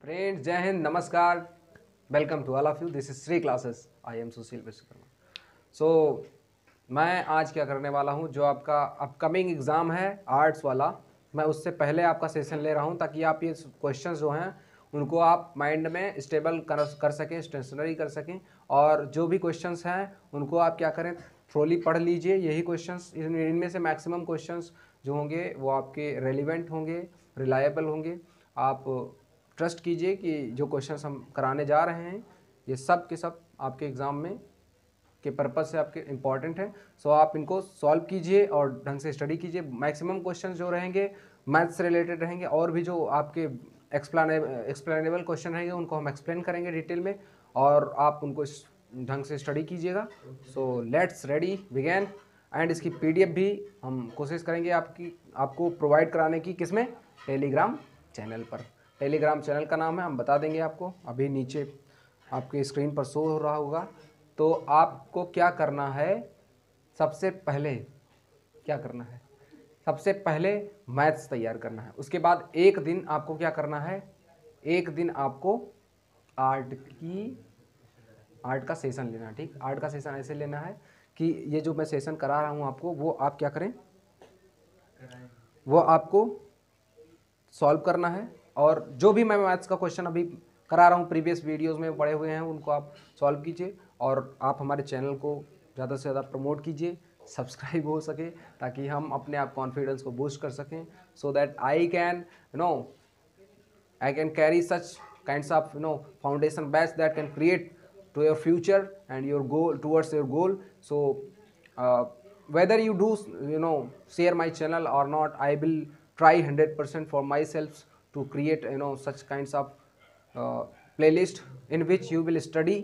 Friends, Jai Hind, नमस्कार, welcome to all of you. This is Shri classes. I am Sushil Vishwakarma. So मैं आज क्या करने वाला हूँ, जो आपका अपकमिंग एग्ज़ाम है आर्ट्स वाला, मैं उससे पहले आपका सेशन ले रहा हूँ ताकि आप ये क्वेश्चंस जो हैं उनको आप माइंड में स्टेबल कर सकें, स्टेशनरी कर सकें। और जो भी क्वेश्चंस हैं उनको आप क्या करें, थ्रोली पढ़ लीजिए। यही क्वेश्चंस, इनमें से मैक्सिमम क्वेश्चंस जो होंगे वो आपके रेलिवेंट होंगे, रिलायबल होंगे। आप ट्रस्ट कीजिए कि जो क्वेश्चंस हम कराने जा रहे हैं ये सब के सब आपके एग्ज़ाम में के पर्पज़ से आपके इम्पॉर्टेंट है। सो आप इनको सॉल्व कीजिए और ढंग से स्टडी कीजिए। मैक्सिमम क्वेश्चंस जो रहेंगे मैथ्स से रिलेटेड रहेंगे, और भी जो आपके एक्सप्लेनेबल क्वेश्चन रहेंगे उनको हम एक्सप्लेन करेंगे डिटेल में, और आप उनको ढंग से स्टडी कीजिएगा। So let's ready begin. And इसकी पीडीएफ भी हम कोशिश करेंगे आपको प्रोवाइड कराने की, किसमें, टेलीग्राम चैनल पर। टेलीग्राम चैनल का नाम है, हम बता देंगे आपको, अभी नीचे आपके स्क्रीन पर शो हो रहा होगा। तो आपको क्या करना है, सबसे पहले क्या करना है, सबसे पहले मैथ्स तैयार करना है। उसके बाद एक दिन आपको क्या करना है, एक दिन आपको आर्ट का सेशन लेना है। ठीक, आर्ट का सेशन ऐसे लेना है कि ये जो मैं सेशन करा रहा हूँ आपको, वो आप क्या करें, वो आपको सॉल्व करना है। और जो भी मैं मैथ्स का क्वेश्चन अभी करा रहा हूँ, प्रीवियस वीडियोस में पढ़े हुए हैं, उनको आप सॉल्व कीजिए। और आप हमारे चैनल को ज़्यादा से ज़्यादा प्रमोट कीजिए, सब्सक्राइब हो सके, ताकि हम अपने आप कॉन्फिडेंस को बूस्ट कर सकें। So that I can carry such kinds of foundation batch that can create to your future and your goal, towards your goal. So uh, whether you do share my channel or not, I will try 100% for myself to create such kinds of playlist in which you will study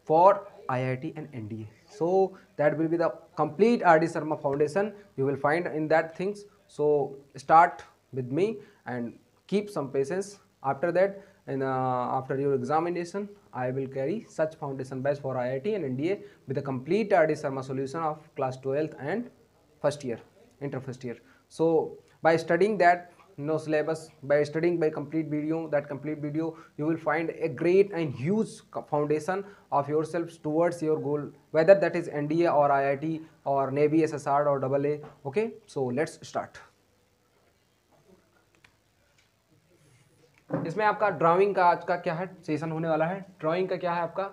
for IIT and NDA. So that will be the complete RD Sharma foundation you will find in that things. So start with me and keep some patience. After that, and after your examination, I will carry such foundation batch for IIT and NDA with a complete RD Sharma solution of class 12th and first year, inter first year. So by studying that syllabus, by studying by complete video, you will find a great and huge foundation of yourselves towards your goal, whether that is NDA or IIT or Navy SSR or AA. Okay, so let's start. इसमें आपका drawing का आज का क्या है, session होने वाला है। ड्राइंग का क्या है, आपका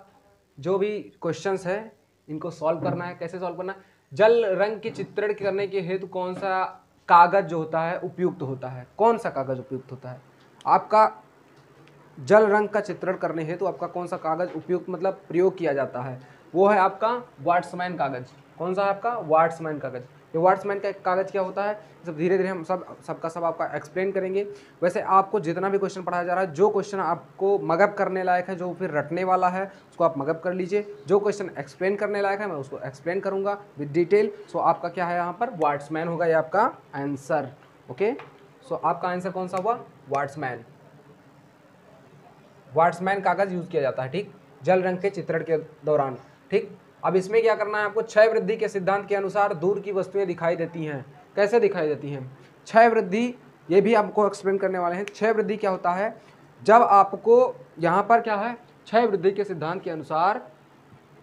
जो भी क्वेश्चंस है इनको सॉल्व करना है। कैसे सॉल्व करना है, जल रंग के चित्रण करने के हेतु कौन सा कागज जो होता है उपयुक्त होता है, कौन सा कागज उपयुक्त होता है। आपका जल रंग का चित्रण करने हेतु आपका कौन सा कागज उपयुक्त मतलब प्रयोग किया जाता है, वो है आपका वाटरमैन कागज। कौन सा है आपका, वाटरमैन कागज। ये वाटरमैन का कागज क्या होता है, सब धीरे धीरे हम सबका सब आपका एक्सप्लेन करेंगे। वैसे आपको जितना भी क्वेश्चन पढ़ाया जा रहा है, जो क्वेश्चन आपको मगअप करने लायक है, जो फिर रटने वाला है, उसको आप मगअप कर लीजिए। जो क्वेश्चन एक्सप्लेन करने लायक है मैं उसको एक्सप्लेन करूंगा विद डिटेल। सो आपका क्या है, यहाँ पर वाटरमैन होगा, ये आपका आंसर। ओके, सो आपका आंसर कौन सा हुआ, वाटरमैन। वाटरमैन कागज यूज किया जाता है, ठीक, जल रंग के चित्रण के दौरान। ठीक, अब इसमें क्या करना है आपको, क्षय वृद्धि के सिद्धांत के अनुसार दूर की वस्तुएं दिखाई देती हैं। कैसे दिखाई देती हैं, क्षय वृद्धि, ये भी आपको एक्सप्लेन करने वाले हैं। क्षय वृद्धि क्या होता है, जब आपको यहाँ पर क्या है, क्षय वृद्धि के सिद्धांत के अनुसार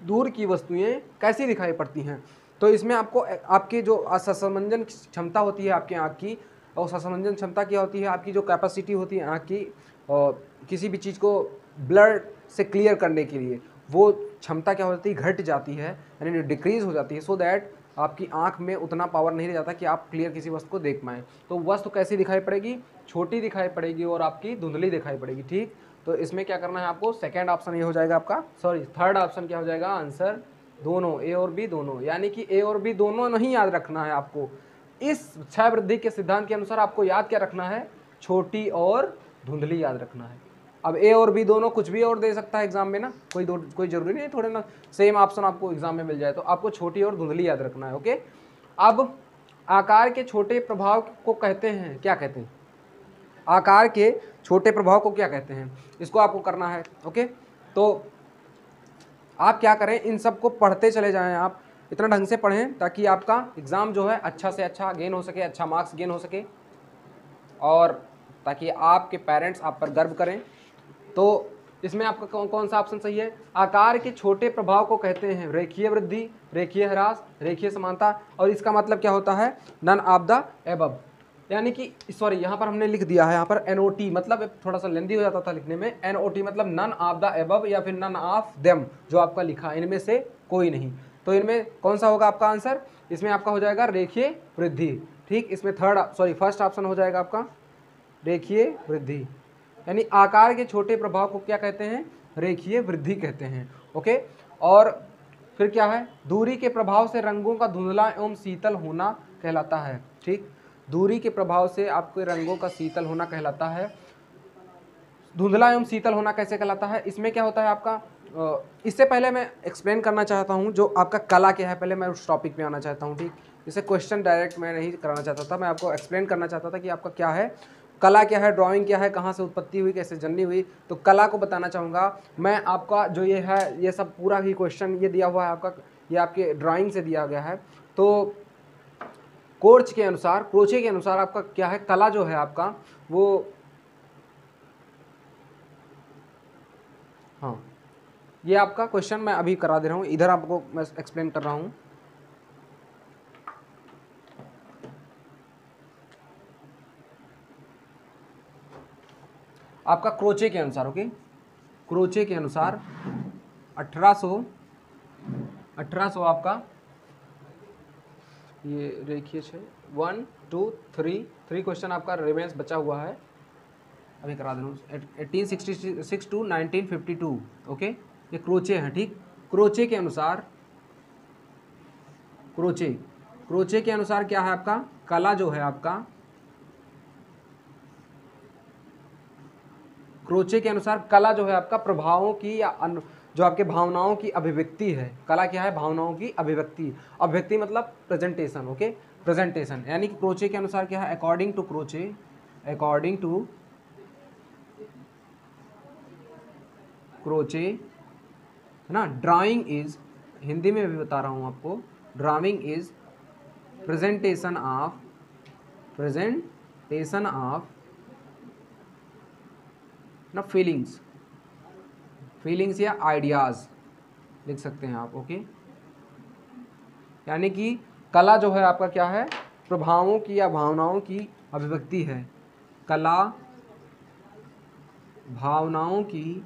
दूर की वस्तुएं कैसी दिखाई पड़ती हैं। तो इसमें आपको आपकी जो असमंजन क्षमता होती है आपकी आँख की, और असमंजन क्षमता क्या होती है, आपकी जो कैपेसिटी होती है आँख की, और किसी भी चीज़ को ब्लर से क्लियर करने के लिए, वो क्षमता क्या होती है, घट जाती है, यानी डिक्रीज हो जाती है। सो दैट आपकी आंख में उतना पावर नहीं रह जाता कि आप क्लियर किसी वस्तु को देख पाएँ। तो वस्तु कैसी दिखाई पड़ेगी, छोटी दिखाई पड़ेगी और आपकी धुंधली दिखाई पड़ेगी। ठीक, तो इसमें क्या करना है आपको, सेकेंड ऑप्शन ये हो जाएगा आपका, सॉरी थर्ड ऑप्शन क्या हो जाएगा, आंसर दोनों, ए और बी दोनों। यानी कि ए और बी दोनों नहीं याद रखना है आपको, इस क्षय वृद्धि के सिद्धांत के अनुसार आपको याद क्या रखना है, छोटी और धुंधली याद रखना है। अब ए और बी दोनों कुछ भी और दे सकता है एग्जाम में ना, कोई जरूरी नहीं थोड़े ना सेम ऑप्शन आपको एग्जाम में मिल जाए। तो आपको छोटी और धुंधली याद रखना है। ओके, अब आकार के छोटे प्रभाव को कहते हैं, क्या कहते हैं, आकार के छोटे प्रभाव को क्या कहते हैं, इसको आपको करना है। ओके, तो आप क्या करें, इन सब को पढ़ते चले जाएं, आप इतना ढंग से पढ़ें ताकि आपका एग्ज़ाम जो है अच्छा से अच्छा गेन हो सके, अच्छा मार्क्स गेन हो सके, और ताकि आपके पेरेंट्स आप पर गर्व करें। तो इसमें आपका कौन सा ऑप्शन सही है? आकार के छोटे प्रभाव को कहते हैं रेखीय वृद्धि, रेखीय ह्रास, रेखीय समानता, और इसका मतलब क्या होता है? None of the above. यानी कि सॉरी, यहाँ पर हमने लिख दिया है, यहाँ पर NOT, मतलब थोड़ा सा लेंदी हो जाता था लिखने में। NOT मतलब नन ऑफ द एबव या फिर नन ऑफ देम, जो आपका लिखा है इनमें से कोई नहीं। तो इनमें कौन सा होगा आपका आंसर? इसमें आपका हो जाएगा रेखीय वृद्धि। ठीक, इसमें फर्स्ट ऑप्शन हो जाएगा आपका रेखीय वृद्धि। यानी आकार के छोटे प्रभाव को क्या कहते हैं? रेखीय वृद्धि कहते हैं। ओके, और फिर क्या है? दूरी के प्रभाव से रंगों का धुंधला एवं शीतल होना कहलाता है। ठीक, दूरी के प्रभाव से आपके रंगों का शीतल होना कहलाता है। धुंधला एवं शीतल होना कैसे कहलाता है? इसमें क्या होता है आपका, इससे पहले मैं एक्सप्लेन करना चाहता हूं जो आपका कला क्या है, पहले मैं उस टॉपिक पे आना चाहता हूं। ठीक, इसे क्वेश्चन डायरेक्ट मैं नहीं कराना चाहता था, मैं आपको एक्सप्लेन करना चाहता था कि आपका क्या है, कला क्या है, ड्राइंग क्या है, कहाँ से उत्पत्ति हुई, कैसे जननी हुई। तो कला को बताना चाहूँगा मैं। आपका जो ये है, ये सब पूरा ही क्वेश्चन ये दिया हुआ है आपका, ये आपके ड्राइंग से दिया गया है। तो क्रोचे के अनुसार आपका क्या है, कला जो है आपका वो, हाँ, ये आपका क्वेश्चन मैं अभी करा दे रहा हूँ, इधर आपको मैं एक्सप्लेन कर रहा हूँ। आपका क्रोचे के अनुसार, ओके, क्रोचे के अनुसार 1800 आपका, ये रेखिए 1 2 3 क्वेश्चन आपका रिमेंस बचा हुआ है, अभी करा दे रहा हूँ। 1866 टू 1952, ओके, ये क्रोचे हैं। ठीक, क्रोचे के अनुसार, क्रोचे के अनुसार क्या है आपका, कला जो है आपका, क्रोचे के अनुसार कला जो है आपका प्रभावों की या जो आपके भावनाओं की अभिव्यक्ति है। कला क्या है? भावनाओं की अभिव्यक्ति। अभिव्यक्ति मतलब प्रेजेंटेशन। ओके, प्रेजेंटेशन, यानी कि क्रोचे के अनुसार क्या है? अकॉर्डिंग टू क्रोचे, है ना, ड्राइंग इज, हिंदी में भी बता रहा हूं आपको, ड्राइंग इज प्रेजेंटेशन ऑफ ना फीलिंग्स या आइडियाज लिख सकते हैं आप। ओके, यानी कि कला जो है आपका क्या है? प्रभावों की या भावनाओं की अभिव्यक्ति है। कला भावनाओं की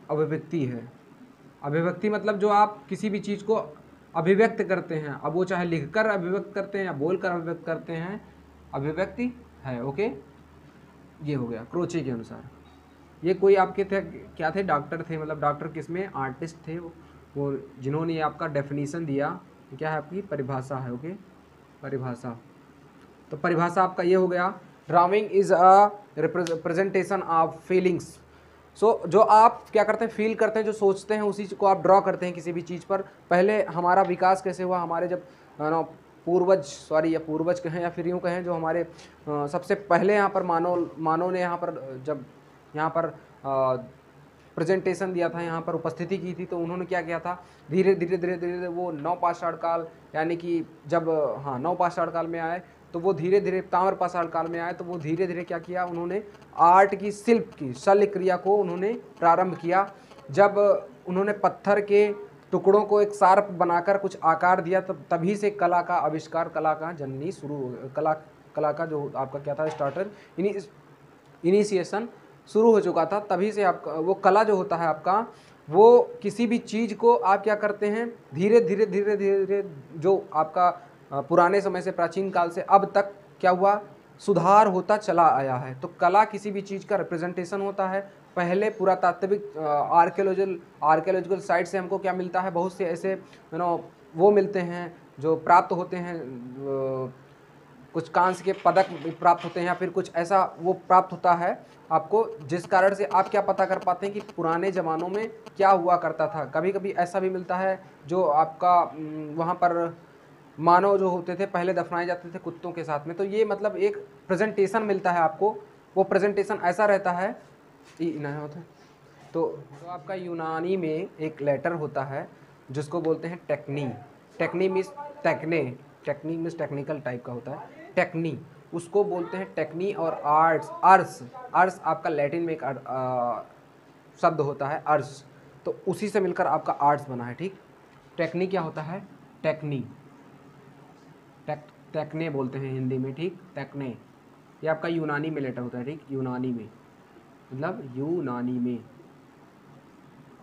अभिव्यक्ति है। अभिव्यक्ति मतलब जो आप किसी भी चीज़ को अभिव्यक्त करते हैं, अब वो चाहे लिखकर अभिव्यक्त करते हैं या बोलकर अभिव्यक्त करते हैं, अभिव्यक्ति है। ओके, ये हो गया क्रोचे के अनुसार। ये कोई आपके थे, क्या थे, डॉक्टर थे, मतलब डॉक्टर किसमें, आर्टिस्ट थे वो जिन्होंने ये आपका डेफिनेशन दिया। क्या है आपकी परिभाषा है। ओके, परिभाषा, तो परिभाषा आपका ये हो गया, drawing is a representation of feelings. So जो आप क्या करते हैं, फील करते हैं, जो सोचते हैं उसी को आप ड्रॉ करते हैं किसी भी चीज़ पर। पहले हमारा विकास कैसे हुआ, हमारे जब पूर्वज कहें या फिर यूँ कहें, जो हमारे सबसे पहले यहाँ पर मानव ने यहाँ पर जब यहाँ पर प्रेजेंटेशन दिया था, यहाँ पर उपस्थिति की थी, तो उन्होंने क्या किया था, धीरे धीरे वो नवपाषाण काल, यानी कि जब नवपाषाण काल में आए, तो वो धीरे धीरे ताम्रपाषाण काल में आए, तो वो धीरे धीरे क्या किया, उन्होंने आर्ट की, शिल्प की, शल्य क्रिया को उन्होंने प्रारंभ किया। जब उन्होंने पत्थर के टुकड़ों को एक शार्प बनाकर कुछ आकार दिया, तभी से कला का आविष्कार, कला का जननी शुरू हो, कला का जो आपका क्या था, स्टार्टर, इनिशिएशन शुरू हो चुका था। तभी से आपका वो कला जो होता है आपका, वो किसी भी चीज़ को आप क्या करते हैं, धीरे धीरे जो आपका पुराने समय से, प्राचीन काल से अब तक क्या हुआ, सुधार होता चला आया है। तो कला किसी भी चीज़ का रिप्रेजेंटेशन होता है। पहले पुरातात्विक आर्कियोलॉजिकल साइट से हमको क्या मिलता है, बहुत से ऐसे वो मिलते हैं जो प्राप्त होते हैं, कुछ कांस्य के पदक प्राप्त होते हैं, या फिर कुछ ऐसा वो प्राप्त होता है आपको, जिस कारण से आप क्या पता कर पाते हैं कि पुराने ज़मानों में क्या हुआ करता था। कभी कभी ऐसा भी मिलता है जो आपका वहाँ पर मानव जो होते थे पहले दफनाए जाते थे कुत्तों के साथ में। तो ये मतलब एक प्रेजेंटेशन मिलता है आपको, वो प्रेजेंटेशन ऐसा रहता है, तो आपका यूनानी में एक लेटर होता है जिसको बोलते हैं टेक्नी। टेक्नी मीन्स टेक्ने, टेक्नी मीन्स टेक्निकल टाइप का होता है, टेक्नी उसको बोलते हैं टेक्नी। और आर्ट्स, अर्स, अर्स आपका लैटिन में एक शब्द होता है अर्स, तो उसी से मिलकर आपका आर्ट्स बना है, ठीक। टेक्नी क्या होता है, टेक्नी, टेक्ने बोलते हैं हिंदी में, ठीक, टेक्ने। ये आपका यूनानी में लेटर होता है, ठीक, यूनानी में, मतलब यूनानी में।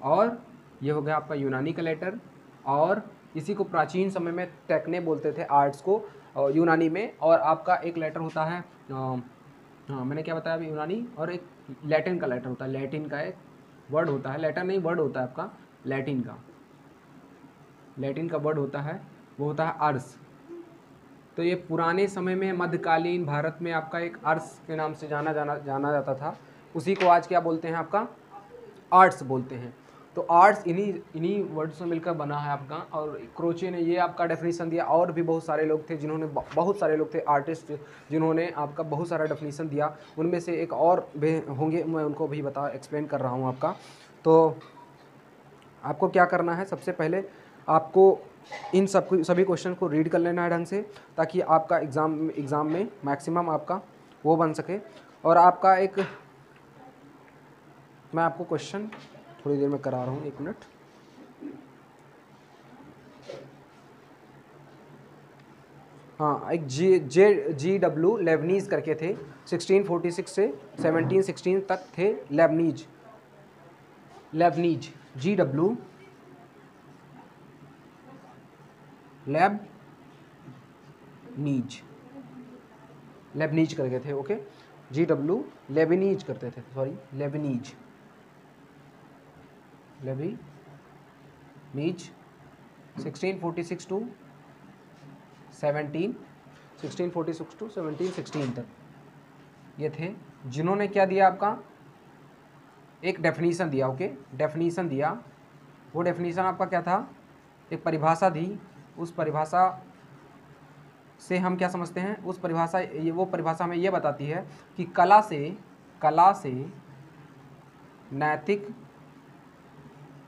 और ये हो गया आपका यूनानी का लेटर। और इसी को प्राचीन समय में टेक्ने बोलते थे आर्ट्स को यूनानी में। और आपका एक लेटर होता है, हाँ मैंने क्या बताया अभी, यूनानी, और एक लैटिन का लेटर होता है, लैटिन का एक वर्ड होता है, लेटर नहीं वर्ड होता है आपका लैटिन का, लैटिन का वर्ड होता है वो होता है अर्स। तो ये पुराने समय में मध्यकालीन भारत में आपका एक अर्स के नाम से जाना जाता था, उसी को आज क्या बोलते हैं आपका आर्ट्स बोलते हैं। तो आर्ट्स इन्हीं वर्ड से मिलकर बना है आपका। और क्रोचे ने ये आपका डेफिनेशन दिया, और भी बहुत सारे लोग थे जिन्होंने, बहुत सारे लोग थे आर्टिस्ट जिन्होंने आपका बहुत सारा डेफिनेशन दिया, उनमें से एक और भी होंगे, मैं उनको भी एक्सप्लेन कर रहा हूँ आपका। तो आपको क्या करना है, सबसे पहले आपको इन सभी क्वेश्चन को रीड कर लेना है ढंग से, ताकि आपका एग्ज़ाम में मैक्सिमम आपका वो बन सके। और आपका एक, मैं आपको क्वेश्चन थोड़ी देर में करा रहा हूँ, 1 मिनट। हाँ, एक GW लेबनीज करके थे, 1646 से 1716 तक थे लेबनीज, GW लेबनीज करके थे, ओके। GW लेबनीज करते थे, सॉरी लेबनीज 1646 टू 1716 तक ये थे, जिन्होंने क्या दिया आपका एक डेफिनीशन दिया, ओके, डेफिनीशन दिया। वो डेफिनीशन आपका क्या था, एक परिभाषा दी। उस परिभाषा से हम क्या समझते हैं, उस परिभाषा, वो परिभाषा हमें ये बताती है कि कला से नैतिक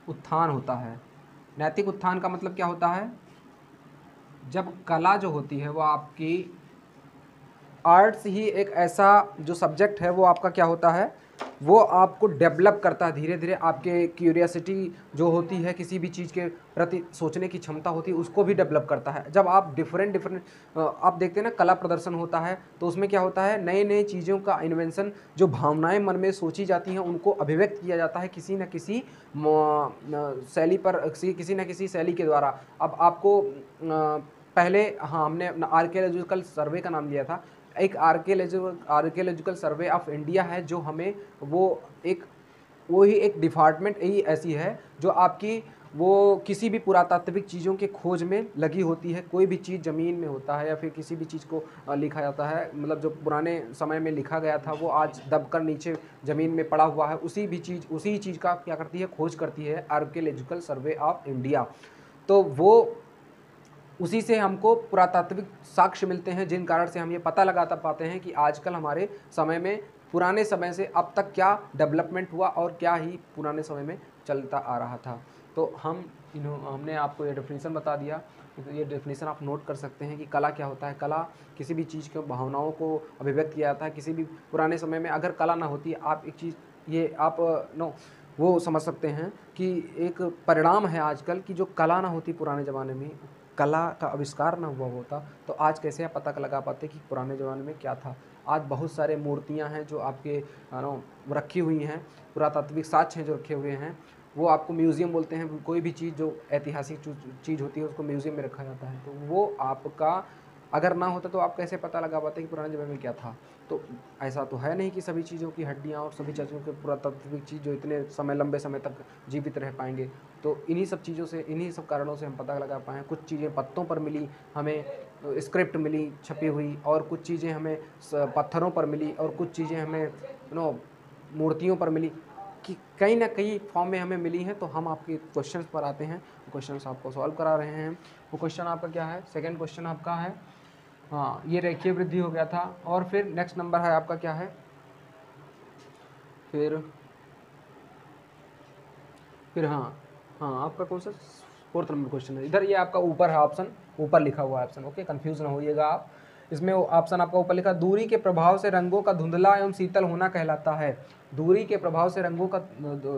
उत्थान होता है। नैतिक उत्थान का मतलब क्या होता है, जब कला जो होती है वो आपकी, आर्ट्स ही एक ऐसा जो सब्जेक्ट है वो आपका क्या होता है, वो आपको डेवलप करता है धीरे धीरे। आपके क्यूरियोसिटी जो होती है, किसी भी चीज़ के प्रति सोचने की क्षमता होती है, उसको भी डेवलप करता है। जब आप डिफरेंट आप देखते हैं ना, कला प्रदर्शन होता है, तो उसमें क्या होता है, नए नए चीज़ों का इन्वेंशन, जो भावनाएं मन में सोची जाती हैं उनको अभिव्यक्त किया जाता है किसी न किसी शैली पर, किसी न किसी शैली के द्वारा। अब आपको पहले, हाँ, हमने आर्कियोलॉजिकल सर्वे का नाम लिया था। एक आर्कियोलॉजिकल सर्वे ऑफ इंडिया है, जो हमें वो ही एक डिपार्टमेंट ही ऐसी है जो आपकी वो किसी भी पुरातात्विक चीज़ों के खोज में लगी होती है। कोई भी चीज़ ज़मीन में होता है या फिर किसी भी चीज़ को लिखा जाता है, मतलब जो पुराने समय में लिखा गया था वो आज दबकर नीचे ज़मीन में पड़ा हुआ है, उसी चीज़ का क्या करती है, खोज करती है आर्कियोलॉजिकल सर्वे ऑफ इंडिया। तो वो उसी से हमको पुरातात्विक साक्ष्य मिलते हैं, जिन कारण से हम ये पता लगाता पाते हैं कि आजकल हमारे समय में, पुराने समय से अब तक क्या डेवलपमेंट हुआ और क्या ही पुराने समय में चलता आ रहा था। तो हमने आपको ये डेफिनेशन बता दिया। ये डेफिनेशन आप नोट कर सकते हैं कि कला क्या होता है। कला किसी भी चीज़ के भावनाओं को अभिव्यक्त किया जाता है। किसी भी पुराने समय में अगर कला ना होती, आप एक चीज़ ये आप वो समझ सकते हैं कि एक परिणाम है आजकल की, जो कला ना होती पुराने ज़माने में, कला का आविष्कार ना हुआ होता, तो आज कैसे आप पता लगा पाते कि पुराने ज़माने में क्या था। आज बहुत सारे मूर्तियां हैं जो आपके रखी हुई हैं, पुरातात्विक साक्ष्य हैं जो रखे हुए हैं, वो आपको म्यूज़ियम बोलते हैं। कोई भी चीज़ जो ऐतिहासिक चीज़ होती है उसको म्यूज़ियम में रखा जाता है। तो वो आपका अगर ना होता तो आप कैसे पता लगा पाते कि पुराने ज़माने में क्या था। तो ऐसा तो है नहीं कि सभी चीज़ों की हड्डियाँ और सभी चीज़ों के पुरातात्विक चीज़ जो इतने समय, लंबे समय तक जीवित रह पाएंगे। तो इन्हीं सब चीज़ों से, इन्हीं सब कारणों से हम पता लगा पाएँ। कुछ चीज़ें पत्तों पर मिली हमें, स्क्रिप्ट मिली छपी हुई, और कुछ चीज़ें हमें पत्थरों पर मिली, और कुछ चीज़ें हमें मूर्तियों पर मिली, कि कहीं ना कहीं फॉर्म में हमें मिली हैं। तो हम आपके क्वेश्चंस पर आते हैं, क्वेश्चंस आपको सॉल्व करा रहे हैं। वो क्वेश्चन आपका क्या है, सेकंड क्वेश्चन आपका है, हाँ, ये रेखीय वृद्धि हो गया था। और फिर नेक्स्ट नंबर है आपका क्या है, फिर हाँ आपका कौन सा 4th नंबर क्वेश्चन है। इधर ये आपका ऊपर है ऑप्शन, ऊपर लिखा हुआ है ऑप्शन, ओके, कंफ्यूज ना होइएगा आप। इसमें ऑप्शन आपका ऊपर लिखा, दूरी के प्रभाव से रंगों का धुंधला एवं शीतल होना कहलाता है। दूरी के प्रभाव से रंगों का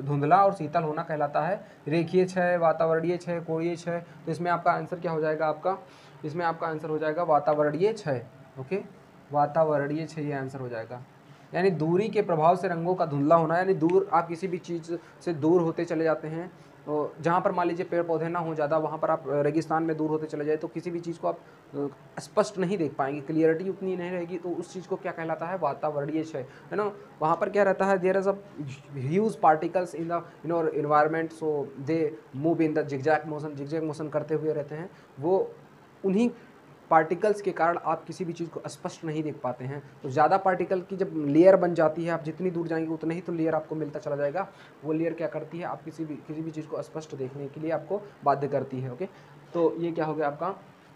धुंधला और शीतल होना कहलाता है। रेखीय क्षय, वातावरणीय क्षय, कोणीय क्षय। तो इसमें आपका आंसर क्या हो जाएगा आपका, इसमें आपका आंसर हो जाएगा वातावरणीय क्षय, ओके, वातावरणीय क्षय ये आंसर हो जाएगा। यानी दूरी के प्रभाव से रंगों का धुंधला होना, यानी दूर, आप किसी भी चीज़ से दूर होते चले जाते हैं, तो जहाँ पर मान लीजिए पेड़ पौधे ना हो ज़्यादा, वहाँ पर आप रेगिस्तान में दूर होते चले जाए तो किसी भी चीज़ को आप स्पष्ट नहीं देख पाएंगे, क्लियरिटी उतनी नहीं रहेगी, तो उस चीज़ को क्या कहलाता है, वातावरणीय क्षय, है ना। वहाँ पर क्या रहता है, there is a huge particles in the environment, so they move in the zigzag motion, zigzag motion करते हुए रहते हैं, वो उन्हीं पार्टिकल्स के कारण आप किसी भी चीज़ को स्पष्ट नहीं देख पाते हैं। तो ज़्यादा पार्टिकल की जब लेयर बन जाती है, आप जितनी दूर जाएंगे उतना ही तो लेयर आपको मिलता चला जाएगा। वो लेयर क्या करती है, आप किसी भी चीज़ को स्पष्ट देखने के लिए आपको बाध्य करती है, ओके। तो ये क्या हो गया आपका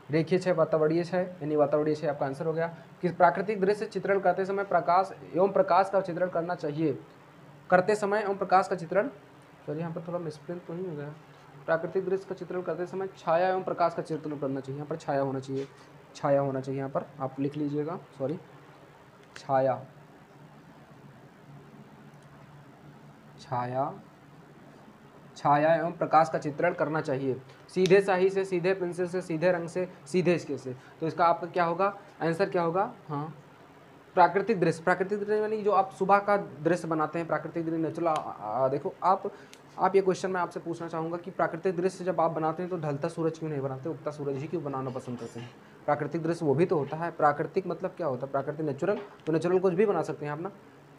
रेखीय क्षय, वातावरणीय क्षय, यानी वातावरणीय क्षय आपका आंसर हो गया। कि प्राकृतिक दृश्य चित्रण करते समय प्रकाश एवं प्रकाश का चित्रण करना चाहिए, करते समय एवं प्रकाश का चित्रण, सॉरी यहाँ पर थोड़ा मिसप्रिंट तो नहीं हो गया, प्राकृतिक दृश्य का चित्रण करते समय छाया एवं प्रकाश का चित्रण करना चाहिए, यहाँ पर छाया होना चाहिए, छाया होना चाहिए, यहाँ पर आप लिख लीजिएगा, सॉरी, छाया, छाया, छाया एवं प्रकाश का चित्रण करना चाहिए, सीधे स्याही से, सीधे पेंसिल से, सीधे रंग से, सीधे स्केच से। तो इसका आपका क्या होगा, आंसर क्या होगा, हाँ, प्राकृतिक दृश्य, प्राकृतिक दृश्य यानी जो आप सुबह का दृश्य बनाते हैं, प्राकृतिक दृश्य नेचुरल। देखो आप ये क्वेश्चन मैं आपसे पूछना चाहूँगा कि प्राकृतिक दृश्य जब आप बनाते हैं तो ढलता सूरज क्यों नहीं बनाते, उगता सूरज ही क्यों बनाना पसंद करते हैं। प्राकृतिक दृश्य वो भी तो होता है, प्राकृतिक मतलब क्या होता है, प्राकृतिक नेचुरल, तो नेचुरल कुछ भी बना सकते हैं आप ना,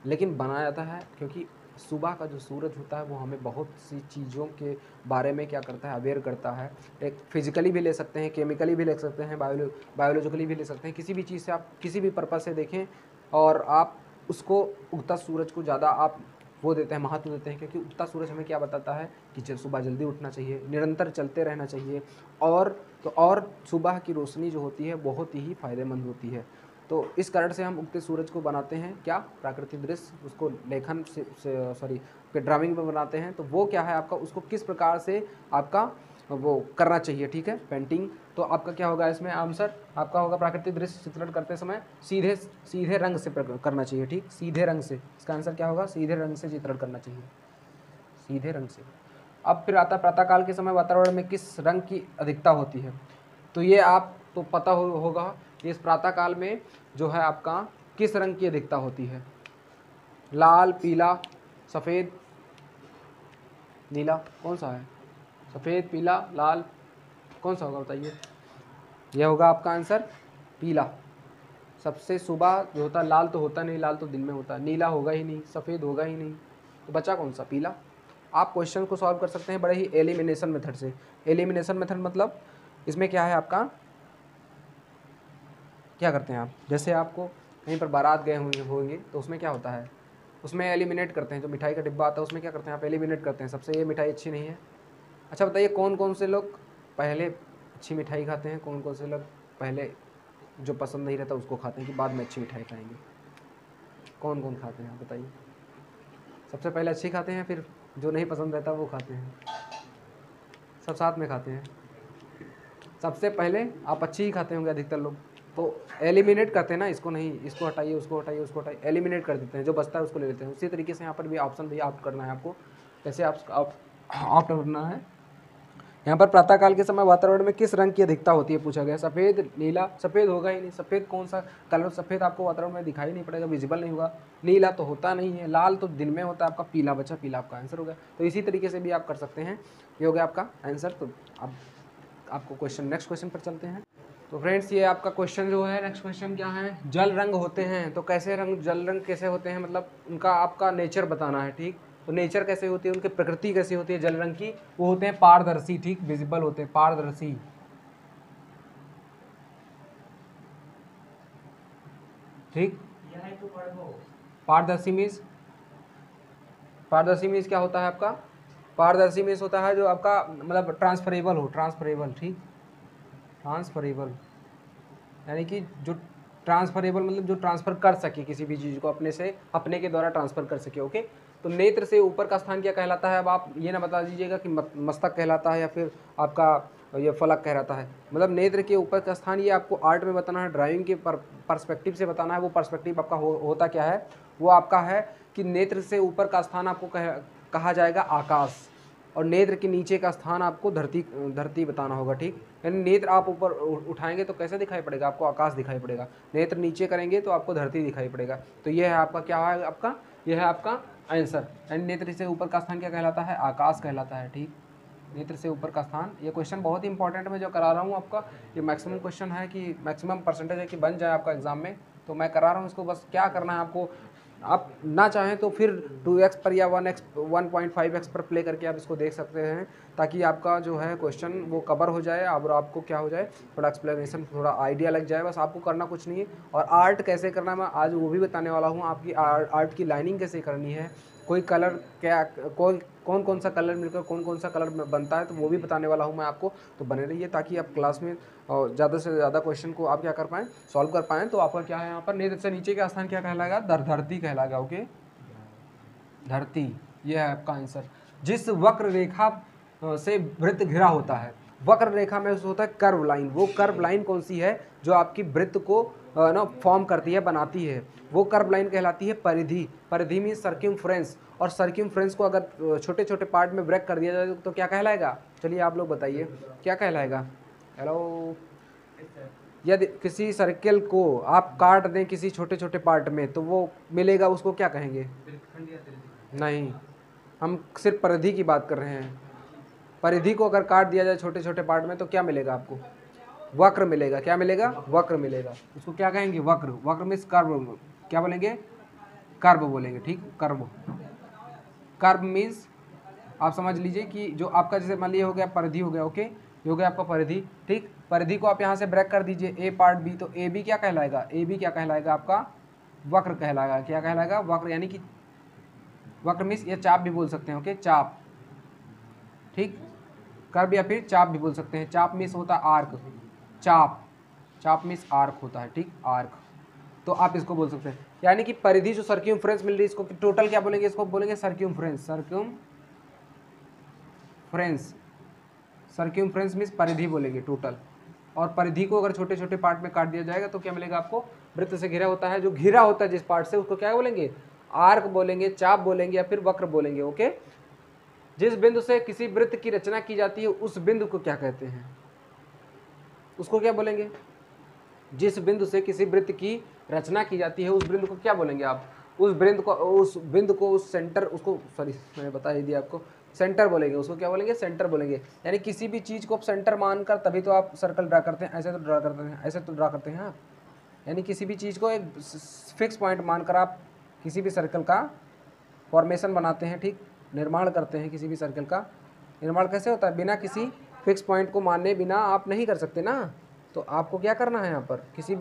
लेकिन बनाया जाता है क्योंकि सुबह का जो सूरज होता है वो हमें बहुत सी चीज़ों के बारे में क्या करता है, अवेयर करता है। एक फिजिकली भी ले सकते हैं, केमिकली भी ले सकते हैं, बायोलॉजिकली भी ले सकते हैं, किसी भी चीज़ से आप किसी भी पर्पज़ से देखें और आप उसको उगता सूरज को ज़्यादा आप वो देते हैं, महत्व देते हैं, क्योंकि उगता सूरज हमें क्या बताता है कि सुबह जल्दी उठना चाहिए, निरंतर चलते रहना चाहिए, और सुबह की रोशनी जो होती है बहुत ही फ़ायदेमंद होती है। तो इस कारण से हम उगते सूरज को बनाते हैं क्या, प्राकृतिक दृश्य, उसको लेखन से सॉरी ड्राइंग में बनाते हैं। तो वो क्या है आपका, उसको किस प्रकार से आपका वो करना चाहिए, ठीक है, पेंटिंग। तो आपका क्या होगा इसमें आंसर, आपका होगा प्राकृतिक दृश्य चित्रण करते समय सीधे रंग से करना चाहिए, ठीक, सीधे रंग से। इसका आंसर क्या होगा, सीधे रंग से चित्रण करना चाहिए, सीधे रंग से। अब फिर आता प्रातःकाल के समय वातावरण में किस रंग की अधिकता होती है। तो ये आप तो पता होगा कि इस प्रातःकाल में जो है आपका किस रंग की अधिकता होती है, लाल, पीला, सफ़ेद, नीला, कौन सा है, सफ़ेद, पीला, लाल, कौन सा होगा बताइए। यह होगा आपका आंसर पीला। सबसे सुबह जो होता है, लाल तो होता नहीं, लाल तो दिन में होता है, नीला होगा ही नहीं, सफ़ेद होगा ही नहीं, तो बचा कौन सा, पीला। आप क्वेश्चन को सॉल्व कर सकते हैं बड़े ही एलिमिनेशन मेथड से। एलिमिनेशन मेथड मतलब इसमें क्या है आपका, क्या करते हैं आप, जैसे आपको कहीं पर बारात गए होंगे तो उसमें क्या होता है, उसमें एलिमिनेट करते हैं, जो मिठाई का डिब्बा आता है उसमें क्या करते हैं आप, एलिमिनेट करते हैं, सबसे ये मिठाई अच्छी नहीं है। अच्छा बताइए कौन कौन से लोग पहले अच्छी मिठाई खाते हैं, कौन कौन से लोग पहले जो पसंद नहीं रहता उसको खाते हैं कि बाद में अच्छी मिठाई खाएंगे, कौन कौन खाते हैं आप बताइए। सबसे पहले अच्छी खाते हैं, फिर जो नहीं पसंद रहता वो खाते हैं, सब साथ में खाते हैं। सबसे पहले आप अच्छी ही खाते होंगे अधिकतर लोग, तो एलिमिनेट करते हैं ना, इसको नहीं, इसको हटाइए, उसको हटाइए, उसको हटाइए, एलिमिनेट कर देते हैं, जो बचता है उसको ले लेते हैं। उसी तरीके से यहाँ पर भी ऑप्शन भी ऑप्ट करना है आपको, कैसे आप ऑप्ट करना है। यहाँ पर प्रातःकाल के समय वातावरण में किस रंग की अधिकता होती है पूछा गया, सफ़ेद, नीला, सफ़ेद होगा ही नहीं, सफ़ेद कौन सा कलर, सफ़ेद आपको वातावरण में दिखाई नहीं पड़ेगा, विजिबल नहीं होगा, नीला तो होता नहीं है, लाल तो दिन में होता है, आपका पीला बचा, पीला आपका आंसर हो गया। तो इसी तरीके से भी आप कर सकते हैं, ये हो गया आपका आंसर। तो अब आपको क्वेश्चन, नेक्स्ट क्वेश्चन पर चलते हैं। तो फ्रेंड्स ये आपका क्वेश्चन जो है, नेक्स्ट क्वेश्चन क्या है, जल रंग होते हैं तो कैसे रंग, जल रंग कैसे होते हैं, मतलब उनका आपका नेचर बताना है, ठीक। तो नेचर कैसे होती है, उनकी प्रकृति कैसी होती है जल रंग की, वो होते हैं पारदर्शी, ठीक, विजिबल होते हैं, पारदर्शी, ठीक। पारदर्शी मीन्स, पारदर्शी मीन्स क्या होता है आपका, पारदर्शी मीन्स होता है जो आपका मतलब ट्रांसफरेबल हो, ट्रांसफरेबल, ठीक, ट्रांसफरेबल, यानी कि जो ट्रांसफरेबल मतलब जो ट्रांसफ़र कर सके किसी भी चीज़ को अपने से, अपने के द्वारा ट्रांसफ़र कर सके, ओके। तो नेत्र से ऊपर का स्थान क्या कहलाता है? अब आप ये ना बता दीजिएगा कि मस्तक कहलाता है या फिर आपका ये फलक कहलाता है। मतलब नेत्र के ऊपर का स्थान ये आपको आर्ट में बताना है, ड्राइविंग के पर्सपेक्टिव से बताना है। वो पर्सपेक्टिव आपका होता क्या है? वो आपका है कि नेत्र से ऊपर का स्थान आपको कहा जाएगा आकाश, और नेत्र के नीचे का स्थान आपको धरती बताना होगा, ठीक। यानी नेत्र आप ऊपर उठाएंगे तो कैसे दिखाई पड़ेगा? आपको आकाश दिखाई पड़ेगा। नेत्र नीचे करेंगे तो आपको धरती दिखाई पड़ेगा। तो ये है आपका क्या है? आपका यह है आपका आंसर। यानी नेत्र से ऊपर का स्थान क्या कहलाता है? आकाश कहलाता है, ठीक। नेत्र से ऊपर का स्थान, ये क्वेश्चन बहुत इंपॉर्टेंट मैं जो करा रहा हूँ आपका, ये मैक्सिमम क्वेश्चन है कि मैक्सिमम परसेंटेज है कि बन जाए आपका एग्जाम में, तो मैं करा रहा हूँ इसको। बस क्या करना है आपको, आप ना चाहें तो फिर 2x पर या 1.5x पर प्ले करके आप इसको देख सकते हैं, ताकि आपका जो है क्वेश्चन वो कवर हो जाए और आपको क्या हो जाए, थोड़ा एक्सप्लेनेशन, थोड़ा आइडिया लग जाए। बस आपको करना कुछ नहीं है। और आर्ट कैसे करना है मैं आज वो भी बताने वाला हूँ। आपकी आर्ट की लाइनिंग कैसे करनी है, कोई कलर क्या, कौन कौन सा कलर मिलकर कौन कौन सा कलर बनता है, तो वो भी बताने वाला हूँ मैं आपको। तो बने रहिए ताकि आप क्लास में ज़्यादा से ज़्यादा क्वेश्चन को आप क्या कर पाएँ, सॉल्व कर पाएँ। तो आपका क्या है यहाँ पर, नेत्र से नीचे का स्थान क्या कहलाएगा? धरती कहलाएगा, ओके, धरती। ये है आपका आंसर। जिस वक्र रेखा से वृत्त घिरा होता है, वक्र रेखा में होता है कर्व लाइन। वो कर्व लाइन कौन सी है जो आपकी वृत्त को ना फॉर्म करती है, बनाती है? वो कर्व लाइन कहलाती है परिधि। परिधि मीन सर्क्यूमफ्रेंस, और सर्क्यूमफ्रेंस को अगर छोटे छोटे पार्ट में ब्रेक कर दिया जाए तो क्या कहलाएगा? चलिए आप लोग बताइए क्या कहलाएगा। हेलो, यदि किसी सर्कल को आप काट दें किसी छोटे छोटे पार्ट में तो वो मिलेगा, उसको क्या कहेंगे? नहीं, हम सिर्फ परिधि की बात कर रहे हैं। परिधि को अगर काट दिया जाए छोटे छोटे पार्ट में तो क्या मिलेगा आपको? वक्र मिलेगा। क्या मिलेगा? वक्र मिलेगा। उसको क्या कहेंगे? वक्र। वक्र मीन्स कर्व। क्या बोलेंगे? कर्व बोलेंगे, ठीक। कर्व, कर्व मीन्स आप समझ लीजिए कि जो आपका जैसे मान लीजिए हो गया परिधि, हो गया, ओके, ये हो गया आपका परिधि, ठीक। परिधि को आप यहाँ से ब्रेक कर दीजिए, ए पार्ट बी, तो ए बी क्या कहलाएगा? ए बी क्या कहलाएगा? आपका वक्र कहलाएगा। क्या कहलाएगा? वक्र। यानी कि वक्र मीन्स ये चाप भी बोल सकते हैं, ओके, चाप, ठीक। कर्व या फिर चाप भी बोल सकते हैं। चाप मीन्स होता है आर्क, चाप, चाप मीन्स आर्क होता है, ठीक, आर्क। तो आप इसको बोल सकते हैं। यानी कि परिधि जो सर्क्यूमफ्रेंस मिल रही है, इसको टोटल क्या बोलेंगे? इसको बोलेंगे सर्क्यूमफ्रेंस। सर्क्यूमफ्रेंस, सर्क्यूमफ्रेंस मीन्स परिधि बोलेंगे, टोटल। और परिधि को अगर छोटे छोटे पार्ट में काट दिया जाएगा तो क्या मिलेगा आपको? वृत्त से घिरा होता है। जो घिरा होता है जिस पार्ट से, उसको क्या बोलेंगे? आर्क बोलेंगे, चाप बोलेंगे या फिर वक्र बोलेंगे, ओके। जिस बिंदु से किसी वृत्त की रचना की जाती है उस बिंदु को क्या कहते हैं? उसको क्या बोलेंगे? जिस बिंदु से किसी वृत्त की रचना की जाती है उस बिंदु को क्या बोलेंगे आप? उस बिंदु को उस सेंटर, उसको, सॉरी मैंने बता ही दिया आपको, सेंटर बोलेंगे। उसको क्या बोलेंगे? सेंटर बोलेंगे। यानी किसी भी चीज़ को आप सेंटर मानकर तभी तो आप सर्कल ड्रा करते हैं। ऐसे तो ड्रा करते हैं, ऐसे तो ड्रा करते हैं आप। यानी किसी भी चीज़ को एक फिक्स पॉइंट मानकर आप किसी भी सर्कल का फॉर्मेशन बनाते हैं, ठीक, निर्माण करते हैं। किसी भी सर्कल का निर्माण कैसे होता है? बिना किसी फिक्स पॉइंट को माने बिना आप नहीं कर सकते ना। तो आपको क्या करना है यहाँ पर? किसी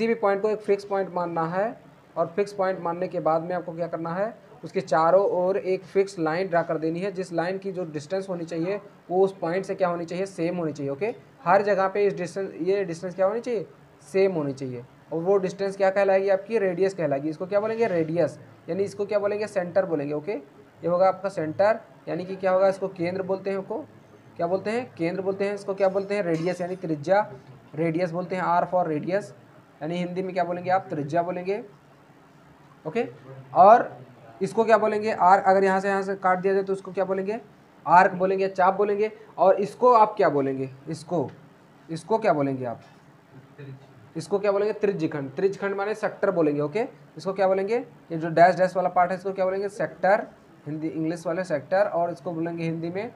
भी पॉइंट को एक फिक्स पॉइंट मानना है, और फिक्स पॉइंट मानने के बाद में आपको क्या करना है? उसके चारों ओर एक फिक्स लाइन ड्रा कर देनी है। जिस लाइन की जो डिस्टेंस होनी चाहिए वो उस पॉइंट से क्या होनी चाहिए? सेम होनी चाहिए, ओके। हर जगह पे ये डिस्टेंस क्या होनी चाहिए? सेम होनी चाहिए। और वो डिस्टेंस क्या कहलाएगी? आपकी रेडियस कहलाएगी। इसको क्या बोलेंगे? रेडियस। यानी इसको क्या बोलेंगे? सेंटर बोलेंगे, ओके। ये होगा आपका सेंटर, यानी कि क्या होगा? इसको केंद्र बोलते हैं। उसको क्या बोलते हैं? केंद्र बोलते हैं। इसको क्या बोलते हैं? रेडियस, यानी त्रिज्या, रेडियस बोलते हैं। आर फॉर रेडियस, यानी हिंदी में क्या बोलेंगे आप? त्रिज्या बोलेंगे, ओके। और इसको क्या बोलेंगे? आर्क। अगर यहाँ से काट दिया जाए तो इसको क्या बोलेंगे? आर्क बोलेंगे, चाप बोलेंगे। और इसको आप क्या बोलेंगे? इसको क्या बोलेंगे आप? इसको क्या बोलेंगे? त्रिज्यखंड। त्रिज्यखंड माने सेक्टर बोलेंगे, ओके। इसको क्या बोलेंगे? ये जो डैश डैश वाला पार्ट है इसको क्या बोलेंगे? सेक्टर, हिंदी इंग्लिश वाले सेक्टर। और इसको बोलेंगे हिंदी में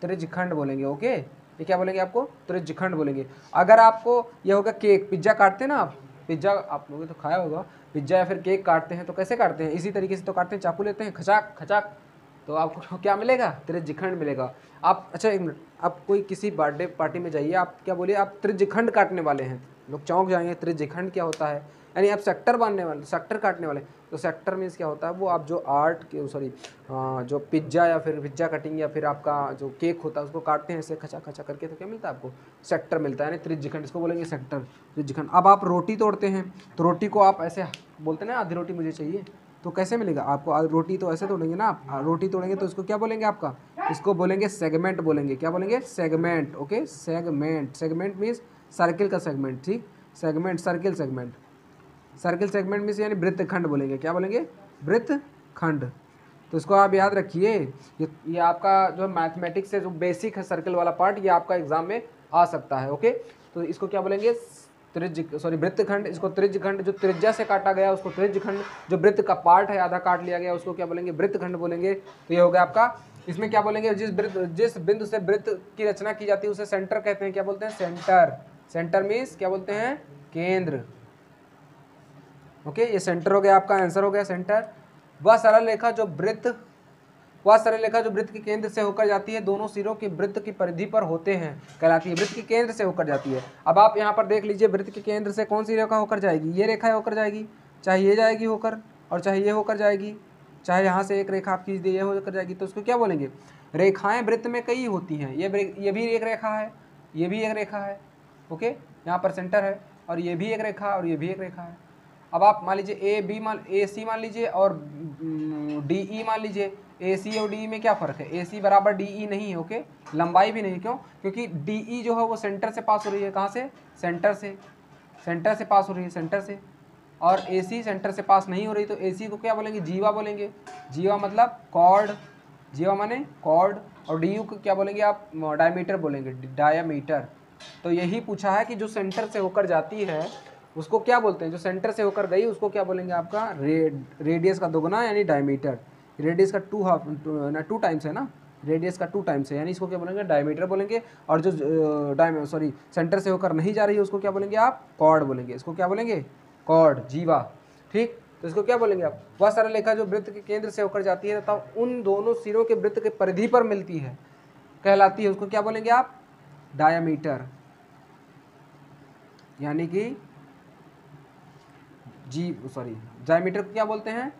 त्रिज्यखंड बोलेंगे, ओके। ये क्या बोलेंगे आपको? त्रिज्यखंड बोलेंगे। अगर आपको ये होगा केक, पिज्जा काटते हैं ना आप, पिज्जा आप लोगों ने तो खाया होगा। पिज्जा या फिर केक काटते हैं तो कैसे काटते हैं? इसी तरीके से तो काटते हैं, चाकू लेते हैं, खचाक खचाक। तो आपको क्या मिलेगा? त्रिज्यखंड मिलेगा। आप, अच्छा एक मिनट, आप कोई किसी बर्थडे पार्टी में जाइए, आप क्या बोलिए? आप त्रिज्यखंड काटने वाले हैं, लोग चौंक जाएंगे। त्रिज्यखंड क्या होता है? यानी आप सेक्टर बांधने वाले, सेक्टर काटने वाले। तो सेक्टर मीन्स क्या होता है, वो आप जो आर्ट के सॉरी जो पिज्ज़ा या फिर पिज्ज़ा कटिंग या फिर आपका जो केक होता है उसको काटते हैं ऐसे खचा खचा करके, तो क्या मिलता है आपको, सेक्टर मिलता है, यानी त्रिज्यखंड, इसको बोलेंगे सेक्टर, त्रिज्यखंड। अब आप रोटी तोड़ते हैं तो रोटी को आप ऐसे बोलते हैं ना, आधी रोटी मुझे चाहिए, तो कैसे मिलेगा आपको, रोटी तो ऐसे तोड़ेंगे ना आप, रोटी तोड़ेंगे तो इसको क्या बोलेंगे आपका, इसको बोलेंगे सेगमेंट बोलेंगे, क्या बोलेंगे, segment. Okay, segment, segment means circle का सेगमेंट, ठीक, segment, circle segment, circle segment means यानी वृत्तखंड बोलेंगे, क्या बोलेंगे, वृत्तखंड। तो इसको आप याद रखिए, ये आपका जो मैथमेटिक्स से जो बेसिक है सर्किल वाला पार्ट, ये आपका एग्जाम में आ सकता है। ओके, तो इसको क्या बोलेंगे, वृत्तखंड, इसको त्रिज्यखंड, जो त्रिज्या से काटा गया उसको त्रिज्यखंड, जो वृत्त का पार्ट है आधा काट लिया गया उसको क्या बोलेंगे, वृत्तखंड बोलेंगे। तो ये हो गया आपका, इसमें क्या बोलेंगे, जिस बिंदु से वृत्त की रचना की जाती है उसे सेंटर कहते हैं, क्या बोलते हैं, सेंटर। सेंटर मीन्स क्या बोलते हैं, केंद्र। ओके, ये सेंटर हो गया, आपका आंसर हो गया सेंटर। वह सरल रेखा जो वृत्त के केंद्र से होकर जाती है, दोनों सिरों की वृत्त की परिधि पर होते हैं, कहलाती है, वृत्त के केंद्र से होकर जाती है। अब आप यहाँ पर देख लीजिए, वृत्त के केंद्र से कौन सी रेखा होकर जाएगी, ये रेखा होकर जाएगी, चाहे ये जाएगी होकर, और चाहे ये होकर जाएगी, चाहे यहाँ से एक रेखा आप खींच दिए, ये होकर जाएगी, तो उसको क्या बोलेंगे, रेखाएं वृत्त में कई होती हैं, ये भी एक रेखा है, ये भी एक रेखा है। ओके, यहाँ पर सेंटर है, और ये भी एक रेखा और ये भी एक रेखा है। अब आप मान लीजिए ए सी मान लीजिए और डी ई मान लीजिए, ए सी और डी ई में क्या फ़र्क है, ए सी बराबर डी ई नहीं है। ओके, लंबाई भी नहीं, क्यों, क्योंकि डी ई जो है वो सेंटर से पास हो रही है, कहाँ से, सेंटर से पास हो रही है, सेंटर से, और ए सी सेंटर से पास नहीं हो रही, तो ए सी को क्या बोलेंगे, जीवा बोलेंगे, जीवा मतलब कॉर्ड, जीवा माने कॉर्ड, और डी यू को क्या बोलेंगे आप, डायमीटर बोलेंगे, डायामीटर। तो यही पूछा है कि जो सेंटर से होकर जाती है उसको क्या बोलते हैं, जो सेंटर से होकर गई उसको क्या बोलेंगे, आपका रेडियस का दोगुना यानी डायमीटर, रेडियस का टू टाइम्स है ना, रेडियस का 2 टाइम्स है, यानी इसको क्या बोलेंगे, डायमीटर बोलेंगे। और जो सेंटर से होकर नहीं जा रही है उसको क्या बोलेंगे आप, कॉर्ड बोलेंगे, इसको क्या बोलेंगे, कॉर्ड, जीवा। ठीक, तो इसको क्या बोलेंगे आप, वह सरल रेखा जो वृत्त के केंद्र से होकर जाती है तथा उन दोनों सिरों के वृत्त के परिधि पर मिलती है, कहलाती है, उसको क्या बोलेंगे आप, डायमीटर, यानी कि डायमीटर को क्या बोलते हैं,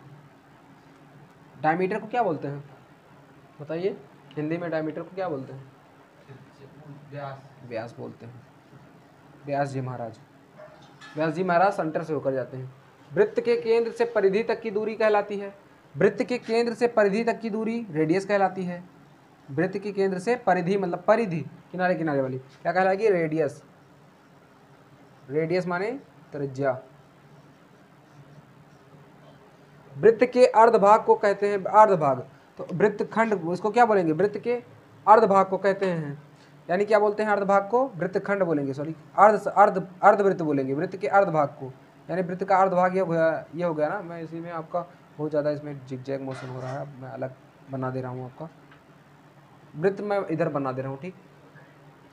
डायमीटर को क्या बोलते हैं, बताइए, हिंदी में डायमीटर को क्या बोलते हैं, व्यास बोलते हैं, व्यास जी महाराज, व्यास जी महाराज सेंटर से होकर जाते हैं। वृत्त के केंद्र से परिधि तक की दूरी कहलाती है, वृत्त के केंद्र से परिधि तक की दूरी रेडियस कहलाती है, वृत्त के केंद्र से परिधि मतलब परिधि, किनारे किनारे वाली, क्या कहलाएगी, रेडियस, रेडियस माने त्रिज्या। वृत्त के अर्धभाग को कहते हैं, अर्धभाग, तो वृत्तखंड इसको क्या बोलेंगे, वृत्त के अर्धभाग को कहते हैं, यानी क्या बोलते हैं, अर्धभाग को वृत्तखंड बोलेंगे, सॉरी अर्धवृत्त बोलेंगे, वृत्त के अर्धभाग को, यानी वृत्त का अर्धभाग ये हो गया ना। मैं इसी में आपका बहुत ज़्यादा इसमें जिगजैग मोशन हो रहा है, मैं अलग बना दे रहा हूँ आपका वृत्त, मैं इधर बना दे रहा हूँ, ठीक,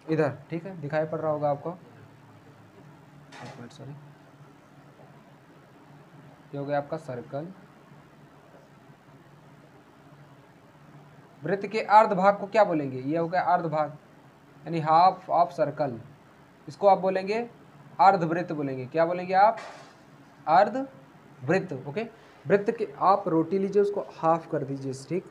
इधर, ठीक है, दिखाई पड़ रहा होगा आपको, एक मिनट, सॉरी, ये हो गया आपका सर्कल। वृत्त के अर्धभाग को क्या बोलेंगे, ये हो गया अर्धभाग, यानी हाफ ऑफ सर्कल, इसको आप बोलेंगे अर्धवृत्त बोलेंगे, क्या बोलेंगे आप, अर्धवृत्त। ओके, वृत्त के, आप रोटी लीजिए उसको हाफ कर दीजिए, ठीक,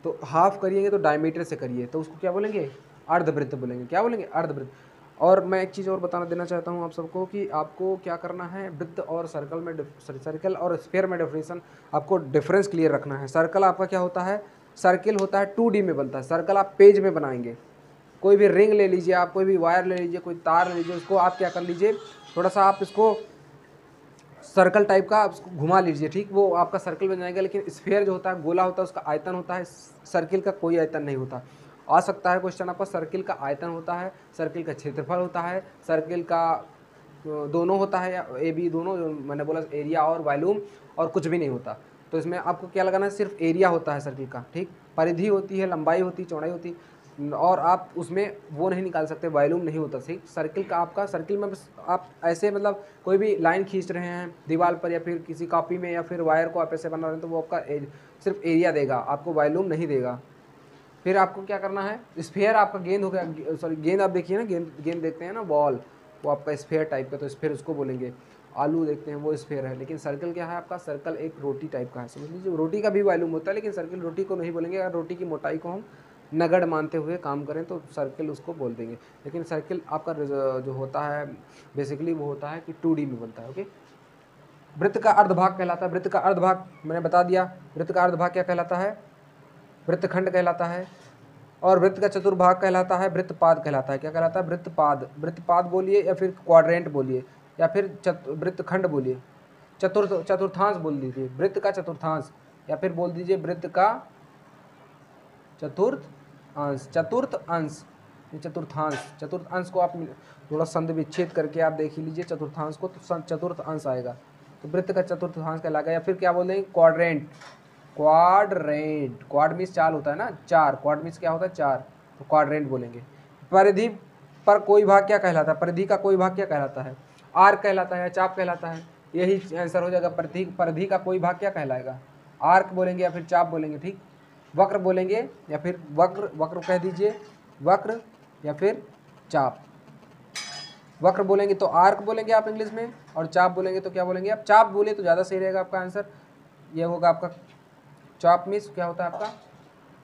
तो हाफ करिएगा तो डायमीटर से करिए, तो उसको क्या बोलेंगे, अर्धवृत्त बोलेंगे, क्या बोलेंगे, अर्धवृत्त। और मैं एक चीज़ और बताना देना चाहता हूँ आप सबको कि आपको क्या करना है, वृत्त और सर्कल में, सर्कल और स्फीयर में डेफिनेशन, आपको डिफरेंस क्लियर रखना है। सर्कल आपका क्या होता है, सर्किल होता है 2D में बनता है, सर्कल आप पेज में बनाएंगे, कोई भी रिंग ले लीजिए आप, कोई भी वायर ले लीजिए, कोई तार ले लीजिए, उसको आप क्या कर लीजिए, थोड़ा सा आप इसको सर्कल टाइप का उसको घुमा लीजिए, ठीक, वो आपका सर्कल बन जाएगा। लेकिन स्फीयर जो होता है, गोला होता है, उसका आयतन होता है, सर्किल का कोई आयतन नहीं होता। आ सकता है क्वेश्चन आपका, सर्किल का आयतन होता है, सर्किल का क्षेत्रफल होता है, सर्किल का दोनों होता है, या ए बी दोनों, मैंने बोला एरिया और वॉल्यूम, और कुछ भी नहीं होता। तो इसमें आपको क्या लगाना है, सिर्फ एरिया होता है सर्किल का, ठीक, परिधि होती है, लंबाई होती है, चौड़ाई होती है, और आप उसमें वो नहीं निकाल सकते, वॉल्यूम नहीं होता, ठीक। सर्किल का आपका, सर्किल में बस आप ऐसे मतलब कोई भी लाइन खींच रहे हैं दीवार पर या फिर किसी कॉपी में, या फिर वायर को आप ऐसे बना रहे हैं, तो वो आपका सिर्फ एरिया देगा, आपको वॉल्यूम नहीं देगा। फिर आपको क्या करना है, स्फीयर आपका गेंद हो गया, सॉरी गेंद आप देखिए ना, गेंद देखते हैं ना, बॉल, वो आपका स्फीयर टाइप का, तो स्फीयर उसको बोलेंगे। आलू देखते हैं वो स्फेयर है, लेकिन सर्कल क्या है आपका, सर्कल एक रोटी टाइप का है, समझ लीजिए। रोटी का भी वॉल्यूम होता है, लेकिन सर्कल रोटी को नहीं बोलेंगे। अगर रोटी की मोटाई को हम नगड़ मानते हुए काम करें तो सर्कल उसको बोल देंगे। लेकिन सर्कल आपका जो होता है बेसिकली वो होता है कि 2D में बनता है। ओके, वृत्त का अर्धभाग कहलाता है, वृत्त का अर्धभाग मैंने बता दिया। वृत्त का अर्धभाग क्या कहलाता है, वृत्तखंड कहलाता है। और वृत्त का चतुर्भाग कहलाता है वृत्तपाद कहलाता है। क्या कहलाता है, वृत्तपाद। वृत्तपाद बोलिए या फिर क्वाड्रेंट बोलिए या फिर वृत्तखंड बोलिए, चतुर्थांश बोल दीजिए, वृत्त का चतुर्थांश, या फिर बोल दीजिए वृत्त का चतुर्थ अंश। चतुर्थ अंश, चतुर्थांश, चतुर्थ अंश को आप थोड़ा संधि विच्छेद करके आप देख ही लीजिए चतुर्थांश को, तो चतुर्थ अंश आएगा, तो वृत्त का चतुर्थांश कहलाएगा। या फिर क्या बोल देंगे, क्वाड्रेंट। क्वाड्रेंट, क्वाड मीन्स चार होता है ना, चार, क्वाड मीन्स क्या होता है, चार, तो क्वाड्रेंट बोलेंगे। परिधि पर कोई भाग क्या कहलाता है, परिधि का कोई भाग क्या कहलाता है, आर्क कहलाता है या चाप कहलाता है, यही आंसर हो जाएगा। परिधि का कोई भाग क्या कहलाएगा, आर्क बोलेंगे या फिर चाप बोलेंगे, ठीक। वक्र बोलेंगे या फिर वक्र, वक्र कह दीजिए, वक्र या फिर चाप। वक्र बोलेंगे तो आर्क बोलेंगे आप इंग्लिश में, और चाप बोलेंगे तो क्या बोलेंगे आप, चाप बोले तो ज़्यादा सही रहेगा आपका आंसर। ये होगा आपका चाप मीन्स क्या होता है आपका,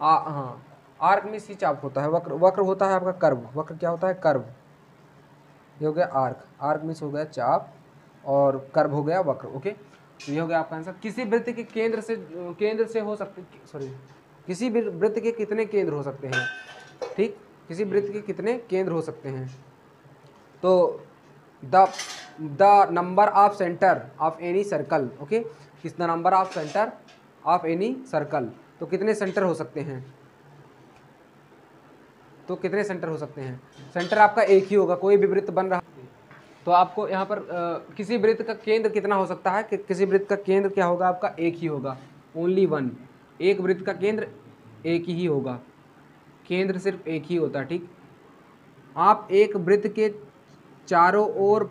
हाँ, आर्क मीन्स ही चाप होता है। वक्र, वक्र होता है आपका कर्व, वक्र क्या होता है, कर्व। ये हो गया आर्क, आर्क मीन्स हो गया चाप, और कर्व हो गया वक्र। ओके, तो ये हो गया आपका आंसर। किसी वृत्त के केंद्र से हो सकते, सॉरी, किसी भी वृत्त के कितने केंद्र हो सकते हैं, ठीक, किसी वृत्त के कितने केंद्र हो सकते हैं, तो the number of centre of any circle. Okay, किस the number of centre of any circle, तो कितने सेंटर हो सकते हैं, तो कितने सेंटर हो सकते हैं, सेंटर आपका एक ही होगा। कोई भी वृत्त बन रहा तो आपको यहाँ पर किसी वृत्त का केंद्र कितना हो सकता है, कि किसी वृत्त का केंद्र क्या होगा आपका, एक ही होगा, ओनली वन। एक वृत्त का केंद्र एक ही होगा, केंद्र सिर्फ एक ही होता है, ठीक। आप एक वृत्त के चारों ओर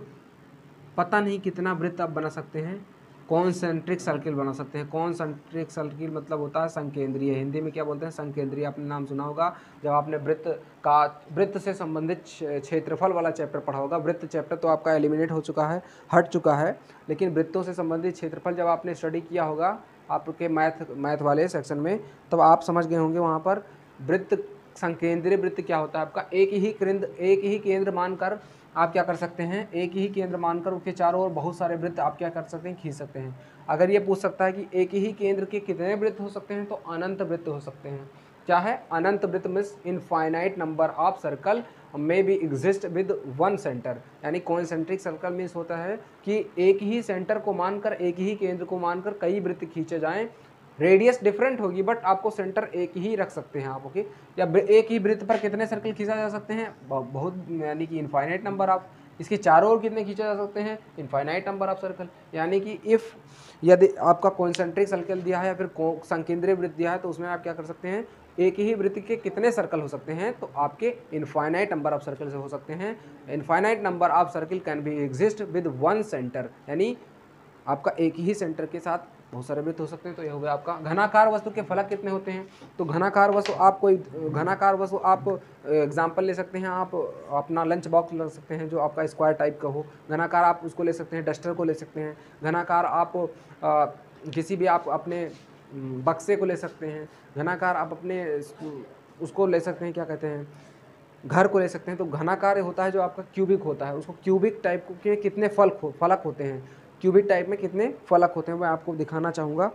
पता नहीं कितना वृत्त आप बना सकते हैं, कॉन्सेंट्रिक सर्किल बना सकते हैं। कॉन्सेंट्रिक सर्किल मतलब होता है संकेंद्रीय, हिंदी में क्या बोलते हैं, संकेंद्रीय। आपने नाम सुना होगा जब आपने वृत्त से संबंधित क्षेत्रफल वाला चैप्टर पढ़ा होगा। वृत्त चैप्टर तो आपका एलिमिनेट हो चुका है, हट चुका है, लेकिन वृत्तों से संबंधित क्षेत्रफल जब आपने स्टडी किया होगा आपके मैथ वाले सेक्शन में, तब आप समझ गए होंगे वहाँ पर वृत्त, संकेंद्रीय वृत्त क्या होता है आपका, एक ही केंद्र मानकर आप क्या कर सकते हैं, एक ही केंद्र मानकर उसके चारों ओर बहुत सारे वृत्त आप क्या कर सकते हैं, खींच सकते हैं। अगर ये पूछ सकता है कि एक ही केंद्र के कितने वृत्त हो सकते हैं, तो अनंत वृत्त हो सकते हैं। क्या है, अनंत वृत्त means infinite number of circle may be exist with one centre. यानी कॉन्सेंट्रिक सर्कल मीन्स होता है कि एक ही सेंटर को मानकर, एक ही केंद्र को मानकर कई वृत्त खींचे जाएं। रेडियस डिफरेंट होगी बट आपको सेंटर एक ही रख सकते हैं आप। ओके, या एक ही वृत्त पर कितने सर्कल खींचा जा सकते हैं, बहुत, यानी कि इनफाइनाइट नंबर ऑफ। इसके चारों ओर कितने खींचे जा सकते हैं, इनफाइनाइट नंबर ऑफ सर्कल। यानी कि इफ़ यदि आपका कॉन्सेंट्रिक सर्कल दिया है या फिर संकेंद्रीय वृत्त दिया है, तो उसमें आप क्या कर सकते हैं, एक ही वृत्त के कितने सर्कल हो सकते हैं, तो आपके इनफाइनाइट नंबर ऑफ सर्कल से हो सकते हैं। Infinite number of circle can be exist with one centre, यानी आपका एक ही सेंटर के साथ बहुत सारे वृत्त हो सकते हैं। तो ये हो गया आपका। घनाकार वस्तु के फलक कितने होते हैं, तो घनाकार वस्तु आप एग्जाम्पल ले सकते हैं, आप अपना लंच बॉक्स ले सकते हैं जो आपका स्क्वायर टाइप का हो। घनाकार आप उसको ले सकते हैं, डस्टर को ले सकते हैं। घनाकार आप किसी भी आप अपने बक्से को ले सकते हैं। घनाकार आप अपने उसको ले सकते हैं, क्या कहते हैं, घर को ले सकते हैं। तो घनाकार होता है जो आपका क्यूबिक होता है, उसको क्यूबिक टाइप के कितने फलक होते हैं, क्यूबिक टाइप में कितने फलक होते हैं, मैं आपको दिखाना चाहूँगा।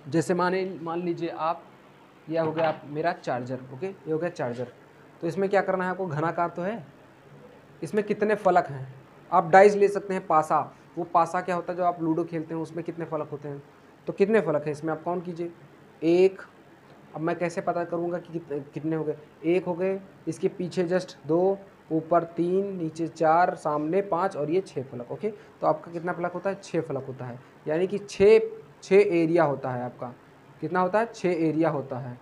जैसे मान लीजिए आप, यह हो गया आप मेरा चार्जर। ओके, ये हो गया चार्जर। तो इसमें क्या करना है आपको, घनाकार तो है, इसमें कितने फलक हैं। आप डाइस ले सकते हैं, पासा, वो पासा क्या होता है जो आप लूडो खेलते हैं, उसमें कितने फलक होते हैं, तो कितने फलक हैं इसमें आप काउंट कीजिए। एक, अब मैं कैसे पता करूँगा कि कितने हो गए, एक हो गए, इसके पीछे जस्ट 2, ऊपर 3, नीचे 4, सामने 5 और ये 6 फलक। ओके, तो आपका कितना फलक होता है, 6 फलक होता है। यानी कि 6 एरिया होता है आपका। कितना होता है, 6 एरिया होता है।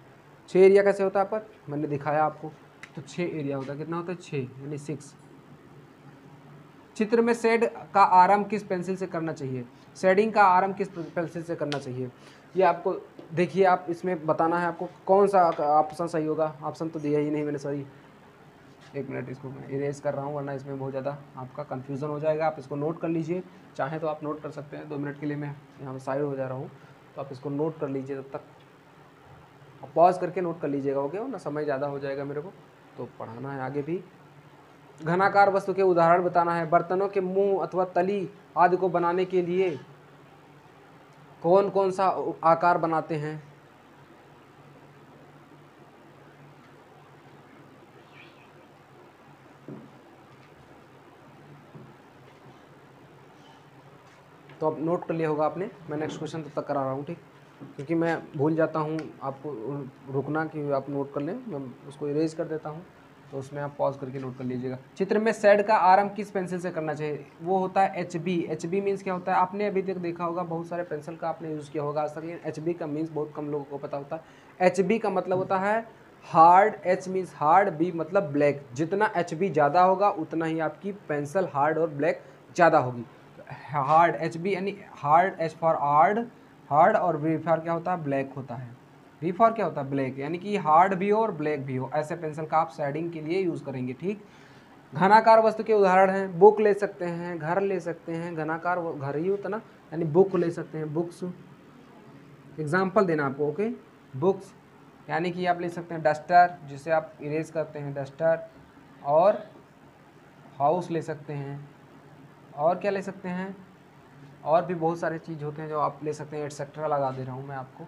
6 एरिया कैसे होता है आपका, मैंने दिखाया आपको। तो 6 एरिया होता है, कितना होता है, 6 यानी 6। चित्र में शेड का आरंभ किस पेंसिल से करना चाहिए, शेडिंग का आरंभ किस पेंसिल से करना चाहिए, ये आपको देखिए, आप इसमें बताना है आपको कौन सा ऑप्शन सही होगा। ऑप्शन तो दिया ही नहीं मैंने, सॉरी। एक मिनट, इसको मैं इरेज कर रहा हूँ वरना इसमें बहुत ज़्यादा आपका कन्फ्यूज़न हो जाएगा। आप इसको नोट कर लीजिए, चाहे तो आप नोट कर सकते हैं। 2 मिनट के लिए मैं यहाँ साइड हो जा रहा हूँ, तो आप इसको नोट कर लीजिए तब तक, पॉज करके नोट कर लीजिएगा, ओके। ना समय ज़्यादा हो जाएगा मेरे को, तो पढ़ाना है आगे भी। घनाकार वस्तु के उदाहरण बताना है। बर्तनों के मुंह अथवा तली आदि को बनाने के लिए कौन कौन सा आकार बनाते हैं? तो अब नोट कर लिया होगा आपने। मैं नेक्स्ट क्वेश्चन तब तक करा रहा हूँ, ठीक, क्योंकि मैं भूल जाता हूँ, आपको रुकना कि आप नोट कर लें। मैं उसको इरेज कर देता हूँ, तो उसमें आप पॉज करके नोट कर लीजिएगा। चित्र में शेड का आरंभ किस पेंसिल से करना चाहिए? वो होता है HB। HB मीन्स क्या होता है? आपने अभी तक देखा होगा बहुत सारे पेंसिल का आपने यूज़ किया होगा आज तक, लेकिन HB का मीन्स बहुत कम लोगों को पता होता है। HB का मतलब होता है hard. H means hard, B मतलब ब्लैक। जितना HB ज़्यादा होगा उतना ही आपकी पेंसिल हार्ड और ब्लैक ज़्यादा होगी। हार्ड HB यानी हार्ड, H फॉर हार्ड, और B फॉर क्या होता है? ब्लैक होता है। B फॉर क्या होता है? ब्लैक, यानी कि हार्ड भी हो और ब्लैक भी हो, ऐसे पेंसिल का आप शेडिंग के लिए यूज़ करेंगे, ठीक। घनाकार वस्तु के उदाहरण हैं, बुक ले सकते हैं, घर ले सकते हैं। घनाकार घर ही होता ना, यानी बुक ले सकते हैं, बुक्स। एग्जाम्पल देना आपको, ओके। बुक्स यानी कि आप ले सकते हैं डस्टर, जिसे आप इरेज करते हैं, डस्टर। और हाउस ले सकते हैं। और क्या ले सकते हैं? और भी बहुत सारे चीज़ होते हैं जो आप ले सकते हैं, एटसेट्रा लगा दे रहा हूँ मैं आपको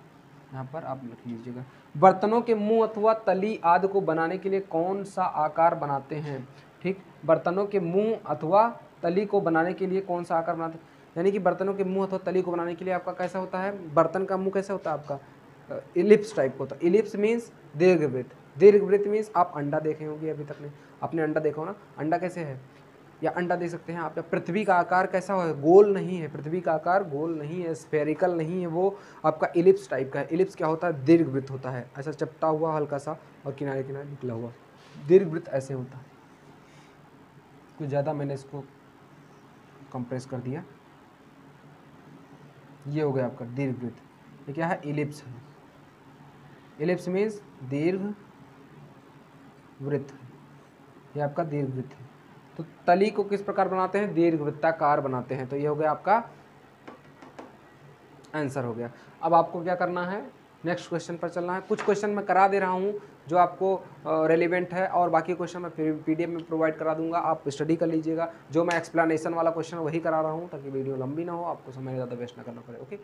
यहाँ पर, आप लिख लीजिएगा। बर्तनों के मुंह अथवा तली आदि को बनाने के लिए कौन सा आकार बनाते हैं? ठीक, बर्तनों के मुंह अथवा तली को बनाने के लिए कौन सा आकार बनाते हैं? यानी कि बर्तनों के मुंह अथवा तली को बनाने के लिए आपका कैसा होता है? बर्तन का मुंह कैसा होता है आपका? इलिप्स टाइप का होता है। इलिप्स मीन्स दीर्घवृत्त। दीर्घवृत्त मीन्स आप अंडा देखे होंगे अभी तक नहीं, आपने अंडा देखा हो ना, अंडा कैसे है? या अंडा दे सकते हैं आप। या पृथ्वी का आकार कैसा है? गोल नहीं है, पृथ्वी का आकार गोल नहीं है, स्फेरिकल नहीं है, वो आपका इलिप्स टाइप का है। इलिप्स क्या होता है? दीर्घवृत्त होता है, ऐसा चपटा हुआ हल्का सा और किनारे किनारे निकला हुआ। दीर्घवृत्त ऐसे होता है। कुछ ज़्यादा मैंने इसको कंप्रेस कर दिया। ये हो गया आपका दीर्घवृत्त। ये क्या है? इलिप्स है। इलिप्स मीन्स दीर्घ वृत्त, ये आपका दीर्घवृत्त है। तो तली को किस प्रकार बनाते हैं? दीर्घवृत्ताकार बनाते हैं। तो ये हो गया आपका आंसर हो गया। अब आपको क्या करना है? नेक्स्ट क्वेश्चन पर चलना है। कुछ क्वेश्चन मैं करा दे रहा हूँ जो आपको रेलिवेंट है, और बाकी क्वेश्चन मैं PDF में प्रोवाइड करा दूंगा, आप स्टडी कर लीजिएगा। जो मैं एक्सप्लेनेशन वाला क्वेश्चन वही करा रहा हूँ, ताकि वीडियो लंबी ना हो, आपको समय ज़्यादा वेस्ट ना करना पड़े, ओके।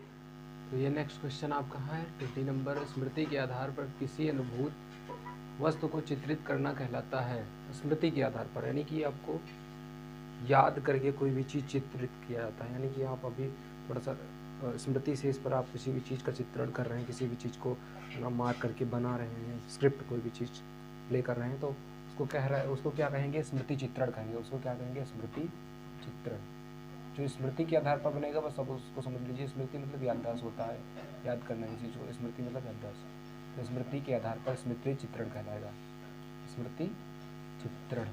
तो ये नेक्स्ट क्वेश्चन आपका है 20 नंबर। स्मृति के आधार पर किसी अनुभूत वस्तु को चित्रित करना कहलाता है। स्मृति के आधार पर यानी कि आपको याद करके कोई भी चीज़ चित्रित किया जाता है। यानी कि आप अभी थोड़ा सा स्मृति से इस पर आप किसी भी चीज़ का चित्रण कर रहे हैं, किसी भी चीज़ को मार्क करके बना रहे हैं, स्क्रिप्ट कोई भी चीज़ प्ले कर रहे हैं, तो उसको उसको क्या कहेंगे? स्मृति चित्रण कहेंगे। उसको क्या कहेंगे? स्मृति चित्रण। जो स्मृति के आधार पर बनेगा, बस सब उसको समझ लीजिए। स्मृति मतलब याददाश्त होता है, याद करना किसी चीज़ को, स्मृति मतलब याददाश्त। तो स्मृति के आधार पर स्मृति चित्रण कहलाएगा, स्मृति चित्रण।